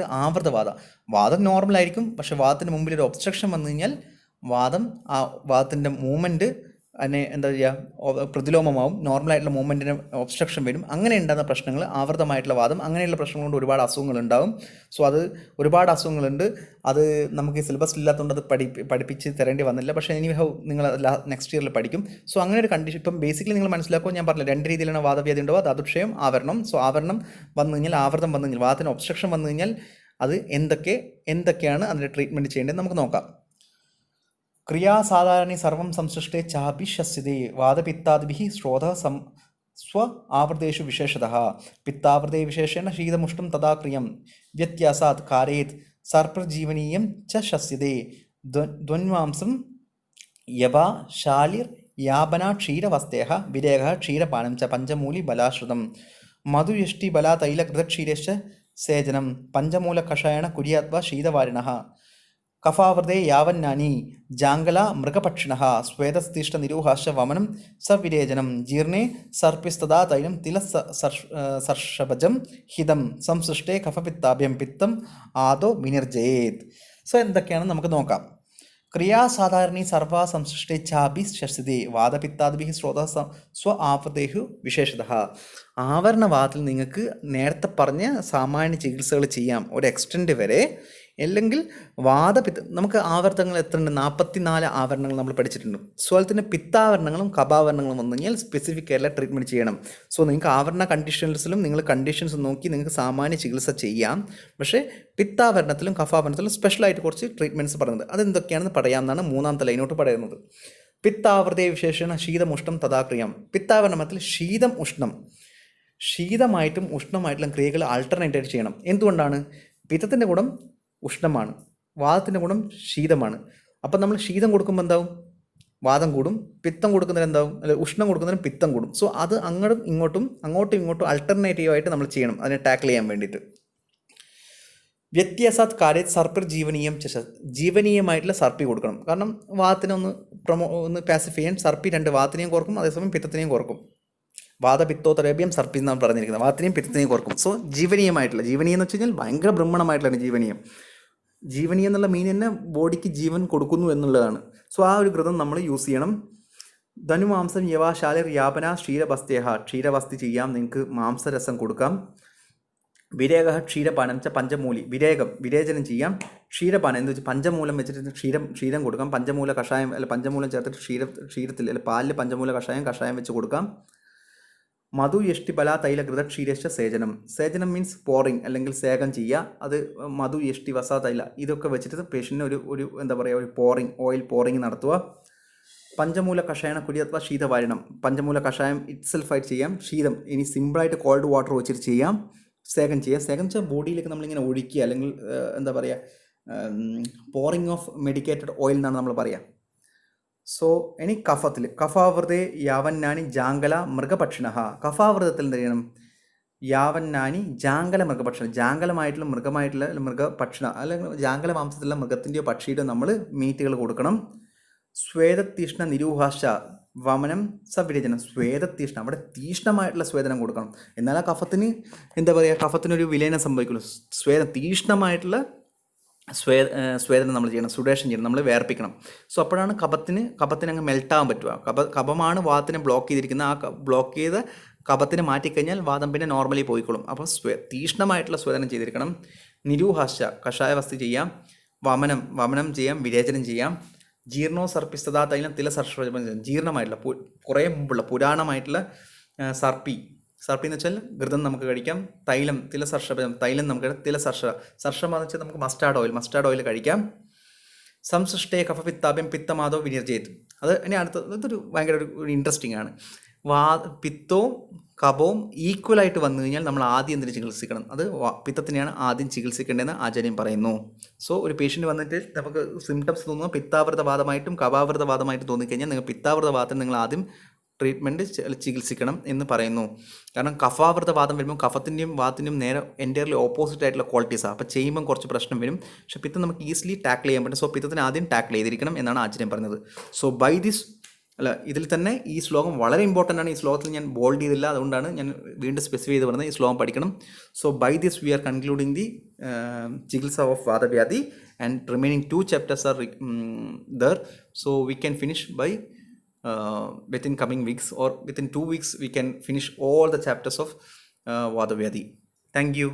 വാദം നോർമലായിരിക്കും, പക്ഷേ വാദത്തിന് മുമ്പിൽ ഒരു ഒബ്സ്ട്രക്ഷൻ വന്നു കഴിഞ്ഞാൽ വാദത്തിൻ്റെ മൂവ്മെൻറ്റ് അതിനെ എന്താ ചെയ്യുക? പ്രതിലോമമാവും. നോർമലായിട്ടുള്ള മൂവ്മെൻറ്റിന് ഒബ്സ്ട്രക്ഷൻ വരും. അങ്ങനെ ഉണ്ടാകുന്ന പ്രശ്നങ്ങൾ ആവൃതമായിട്ടുള്ള വാദം, അങ്ങനെയുള്ള പ്രശ്നങ്ങൾ കൊണ്ട് ഒരുപാട് അസുഖങ്ങളുണ്ടാകും. സോ അത് ഒരുപാട് അസുഖങ്ങളുണ്ട്. അത് നമുക്ക് സിലബസ് ഇല്ലാത്തതുകൊണ്ട് അത് പഠിപ്പിച്ച് തരേണ്ടി വന്നില്ല. പക്ഷേ നിങ്ങൾ നെക്സ്റ്റ് ഇയറിൽ പഠിക്കും. സോ അങ്ങനെ ഒരു കണ്ടീഷൻ ഇപ്പം ബേസിക്കലി നിങ്ങൾ മനസ്സിലാക്കുക. ഞാൻ പറഞ്ഞില്ല, 2 രീതിയിലാണ് വാദവ്യാധി ഉണ്ടാവുക: ധാതുക്ഷയം, ആവരണം. സോ ആവരണം വന്നു കഴിഞ്ഞാൽ, ആവൃതം വന്നു കഴിഞ്ഞാൽ, വാദത്തിന് ഒബ്സ്ട്രക്ഷൻ വന്നു കഴിഞ്ഞാൽ അത് എന്തൊക്കെയാണ് അതിൻ്റെ ട്രീറ്റ്മെൻറ്റ് ചെയ്യേണ്ടത് നമുക്ക് നോക്കാം. ക്രിയാസാധാരണി സർവം സംസൃഷ്ടേ ചാഭിഷ്യസ്യതേ വാദപിത്താദിഭിः ശ്രോതഃ സ്വ ആവൃതേഷു വിശേഷതഃ പിത്താവൃതേ വിശേഷേണ ശീതമുഷ്ണം തഥാ ക്രിയം വ്യത്യാസാത് കാരയേത് സർപ്പജീവനീയം ച ശസ്യതേ ദ്വന്ദ്വാംസം യവാ ശാലിർ യാപന ക്ഷീരവസ്തേഹ വിരേഖ ക്ഷീരപാനം ച പഞ്ചമൂലി ബലാശ്രിതം മധുയഷ്ടി ബലാ തൈലകൃതക്ഷീരശ്ച സേചനം പഞ്ചമൂലകഷായണ കുര്യാത്വാ ശീതവാരിണഃ കഫാവൃതേ യാവന്നാനി ജാംഗല മൃഗപക്ഷിണഃ സ്വേദസ്തിഷ്ഠ നിരൂഹാശ്ച വമനം സവിരേചനം ജീർണേ സർപ്പിസ്തദാ തൈലം തില സർഷഭജം ഹിതം സംസൃഷ്ടേ കഫപിത്താഭ്യം പിത്തം ആദോ വിനിർജയേത്. സോ എന്തൊക്കെയാണെന്ന് നമുക്ക് നോക്കാം. ക്രിയാസാധാരണി സർവാ സംസൃഷ്ടേ ചാഭിഷ്യസ്യതേ വാദപിത്താദിഭിः ശ്രോതഃ സ്വ ആവൃതേഷു വിശേഷതഃ. ആവരണവാദത്തിൽ നിങ്ങൾക്ക് നേരത്തെ പറഞ്ഞ സാമാന്യ ചികിത്സകൾ ചെയ്യാം ഒരു എക്സ്റ്റെൻഡ് വരെ. അല്ലെങ്കിൽ നമുക്ക് ആവർത്തനങ്ങൾ എത്ര ഉണ്ട്? 44 ആവരണങ്ങൾ നമ്മൾ പഠിച്ചിട്ടുണ്ട്. സോ അതിന് പിത്താവരണങ്ങളും കഫാവരണങ്ങളും വന്നു കഴിഞ്ഞാൽ സ്പെസിഫിക് ആയിട്ടുള്ള ട്രീറ്റ്മെൻറ്റ് ചെയ്യണം. സോ നിങ്ങൾക്ക് ആവരണ കണ്ടീഷൻസിലും നിങ്ങൾ കണ്ടീഷൻസ് നോക്കി നിങ്ങൾക്ക് സാമാന്യ ചികിത്സ ചെയ്യാം. പക്ഷേ പിത്താവരണത്തിലും കഫാവരണത്തിലും സ്പെഷ്യലായിട്ട് കുറച്ച് ട്രീറ്റ്മെൻറ്റ്സ് പറയുന്നത് അതെന്തൊക്കെയാണെന്ന് പറയാമെന്നാണ് 3ാമത്തെ ലൈനോട്ട് പറയുന്നത്. പിത്താവൃതേ വിശേഷണ ശീതമുഷ്ണം തഥാക്രിയം. പിത്താവരണത്തിൽ ശീതം ഉഷ്ണം ശീതമായിട്ടും ഉഷ്ണമായിട്ടുള്ള ക്രിയകൾ ആൾട്ടർനേറ്റ് ആയിട്ട് ചെയ്യണം. എന്തുകൊണ്ടാണ്? പിത്തത്തിൻ്റെ ഗുണം ഉഷ്ണമാണ്, വാദത്തിൻ്റെ ഗുണം ശീതമാണ്. അപ്പം നമ്മൾ ശീതം കൊടുക്കുമ്പോൾ എന്താവും? വാദം കൂടും. പിത്തം കൊടുക്കുന്നതിന് എന്താവും? അല്ല, ഉഷ്ണം കൊടുക്കുന്നതിന് പിത്തം കൂടും. സോ അത് അങ്ങോട്ടും ഇങ്ങോട്ടും ആൾട്ടർനേറ്റീവായിട്ട് നമ്മൾ ചെയ്യണം അതിനെ ടാക്കിൾ ചെയ്യാൻ വേണ്ടിയിട്ട്. വ്യത്യാസാത് കാര്യ സർപ്പിർ ജീവനീയം ജീവനീയമായിട്ടുള്ള സർപ്പി കൊടുക്കണം. കാരണം വാദത്തിനെ ഒന്ന് പാസിഫൈ ചെയ്യാൻ സർപ്പി 2 വാദത്തിനെയും കുറക്കും, അതേസമയം പിത്തത്തിനെയും കുറക്കും. വാദപിത്തോത്തരേബ്യം സർപ്പി എന്നാണ് പറഞ്ഞിരിക്കുന്നത്. വാദത്തിനെയും പിത്തത്തിനെയും കുറക്കും. സോ ജീവനീയം എന്ന് വെച്ച് കഴിഞ്ഞാൽ ഭയങ്കര ബ്രഹ്മണമായിട്ടുള്ളതാണ് ജീവനീയം എന്നുള്ള മീൻ തന്നെ ബോഡിക്ക് ജീവൻ കൊടുക്കുന്നു എന്നുള്ളതാണ്. സോ ആ ഒരു ഘൃതം നമ്മൾ യൂസ് ചെയ്യണം. ധനുമാംസം യവാശാലിർ യാപന ക്ഷീരവസ്തി ചെയ്യാം, നിങ്ങൾക്ക് മാംസരസം കൊടുക്കാം. വിരേക ക്ഷീരപാനം പഞ്ചമൂലി, വിരേചനം ചെയ്യാം. ക്ഷീരപാനം എന്ന് വെച്ചാൽ പഞ്ചമൂലം വെച്ചിട്ട് ക്ഷീരം കൊടുക്കാം. പഞ്ചമൂല കഷായം പഞ്ചമൂലം ചേർത്തിട്ട് ക്ഷീരത്തിൽ പാലിൽ പഞ്ചമൂല കഷായം വെച്ച് കൊടുക്കാം. മധു യഷ്ടി ബല തൈല ഘൃത ക്ഷീരശ്ച സേചനം മീൻസ് പോറിങ് അല്ലെങ്കിൽ സേകം ചെയ്യുക. അത് മധു യഷ്ടി വസ തൈല ഇതൊക്കെ വെച്ചിട്ട് പേഷ്യൻറ്റിന് ഒരു എന്താ പറയുക, ഒരു ഓയിൽ പോറിങ് നടത്തുക. പഞ്ചമൂല കഷായണ കുടി അഥവാ ശീതവാരണം, പഞ്ചമൂല കഷായം ഇറ്റ്സെൽഫായിട്ട് ചെയ്യാം. ശീതം ഇനി സിമ്പിളായിട്ട് കോൾഡ് വാട്ടർ വെച്ചിട്ട് ചെയ്യാം. സേകം വെച്ചാൽ ബോഡിയിലേക്ക് നമ്മളിങ്ങനെ ഒഴിക്കുക, അല്ലെങ്കിൽ എന്താ പറയുക, പോറിങ് ഓഫ് മെഡിക്കേറ്റഡ് ഓയിൽ എന്നാണ് നമ്മൾ പറയുക. സോ ഇനി കഫാവൃതേ യാവന്നാനി ജാങ്കല മൃഗപക്ഷിണ. കഫാവൃതത്തിൽ എന്ത് ചെയ്യണം? യാവന്നാനി ജാങ്കല മൃഗപക്ഷിണ, ജാങ്കലമായിട്ടുള്ള മൃഗപക്ഷിണ അല്ലെങ്കിൽ ജാങ്കല മാംസത്തിലുള്ള മൃഗത്തിൻ്റെയോ പക്ഷിയുടെയോ നമ്മൾ മീറ്റുകൾ കൊടുക്കണം. സ്വേദതീഷ്ണ നിരൂഹാശ വമനം സവിരചനം, സ്വേദതീഷ്ണ, അവിടെ തീഷ്ണമായിട്ടുള്ള സ്വേദനം കൊടുക്കണം. എന്നാൽ ആ കഫത്തിന് എന്താ പറയുക, കഫത്തിനൊരു വിലയനം സംഭവിക്കുള്ളൂ. തീഷ്ണമായിട്ടുള്ള സ്വേദനം നമ്മൾ ചെയ്യണം, സുഡേഷൻ ചെയ്യണം, നമ്മൾ വേർപ്പിക്കണം. സോ അപ്പോഴാണ് കഫത്തിന് അങ്ങ് മെൽട്ടാകാൻ പറ്റുക. കഫമാണ് വാദത്തിനെ ബ്ലോക്ക് ചെയ്തിരിക്കുന്നത്. ആ ബ്ലോക്ക് ചെയ്ത കഫത്തിനെ മാറ്റിക്കഴിഞ്ഞാൽ വാദം പിന്നെ നോർമലി പോയിക്കോളും. അപ്പോൾ തീഷ്ണമായിട്ടുള്ള സ്വേദനം ചെയ്തിരിക്കണം. നിരൂഹാശ കഷായവസ്തു ചെയ്യാം. വമനം ചെയ്യാം, വിരേചനം ചെയ്യാം. ജീർണോ സർപ്പിസ്തതാ തൈലം ജീർണമായിട്ടുള്ള കുറേ മുമ്പുള്ള പുരാണമായിട്ടുള്ള സർപ്പി എന്ന് വെച്ചാൽ ഘൃതം നമുക്ക് കഴിക്കാം. തൈലം തൈലം നമുക്ക് സർഷം എന്ന് വെച്ചാൽ നമുക്ക് മസ്റ്റാർഡ് ഓയിൽ കഴിക്കാം. സംസൃഷ്ടേ കഫപിത്താഭ്യം പിത്തമാധോ വിനിർജയത്. അത് ഇനി ഇതൊരു ഭയങ്കര ഒരു ഇൻട്രസ്റ്റിംഗ് ആണ്. പിത്തവും കഫവും ഈക്വലായിട്ട് വന്നു കഴിഞ്ഞാൽ നമ്മൾ ആദ്യം എന്തിനു ചികിത്സിക്കണം? അത് പിത്തത്തിനെയാണ് ആദ്യം ചികിത്സിക്കേണ്ടതെന്ന് ആചാര്യം പറയുന്നു. സോ ഒരു പേഷ്യൻ്റ് വന്നിട്ട് നമുക്ക് സിംറ്റംസ് തോന്നുന്നു പിത്താവൃതവാദമായിട്ടും കഫാവൃതവാദമായിട്ടും തോന്നിക്കഴിഞ്ഞാൽ നിങ്ങൾ പിത്താവൃതവാദത്തിന് നിങ്ങൾ ആദ്യം ചികിത്സിക്കണം എന്ന് പറയുന്നു. കാരണം കഫാവൃതവാദം വരുമ്പോൾ കഫത്തിൻ്റെയും വാദത്തിൻ്റെയും നേരെ എൻ്റയർലി ഓപ്പോസിറ്റ് ആയിട്ടുള്ള ക്വാളിറ്റീസാണ്. അപ്പോൾ ചെയ്യുമ്പം കുറച്ച് പ്രശ്നം വരും. പക്ഷേ പിത്തം നമുക്ക് ഈസിലി ടാക്കിൾ ചെയ്യാൻ പറ്റും. സോ പിത്തത്തിന് ആദ്യം ടാക്കിൾ ചെയ്തിരിക്കണം എന്നാണ് ആചാര്യം പറഞ്ഞത്. സോ ഇതിൽ തന്നെ ഈ ശ്ലോകം വളരെ ഇമ്പോർട്ടൻ്റ് ആണ്. ഈ ശ്ലോകത്തിൽ ഞാൻ ബോൾഡ് ചെയ്തില്ല, അതുകൊണ്ടാണ് ഞാൻ വീണ്ടും സ്പെസിഫൈ ചെയ്ത് പറഞ്ഞത് ഈ ശ്ലോകം പഠിക്കണം. So by this we are concluding the ചികിത്സ ഓഫ് വാദവ്യാധി and remaining 2 chapters are there. So we can finish by within coming weeks, or within 2 weeks we can finish all the chapters of Vadavyadhi. Thank you.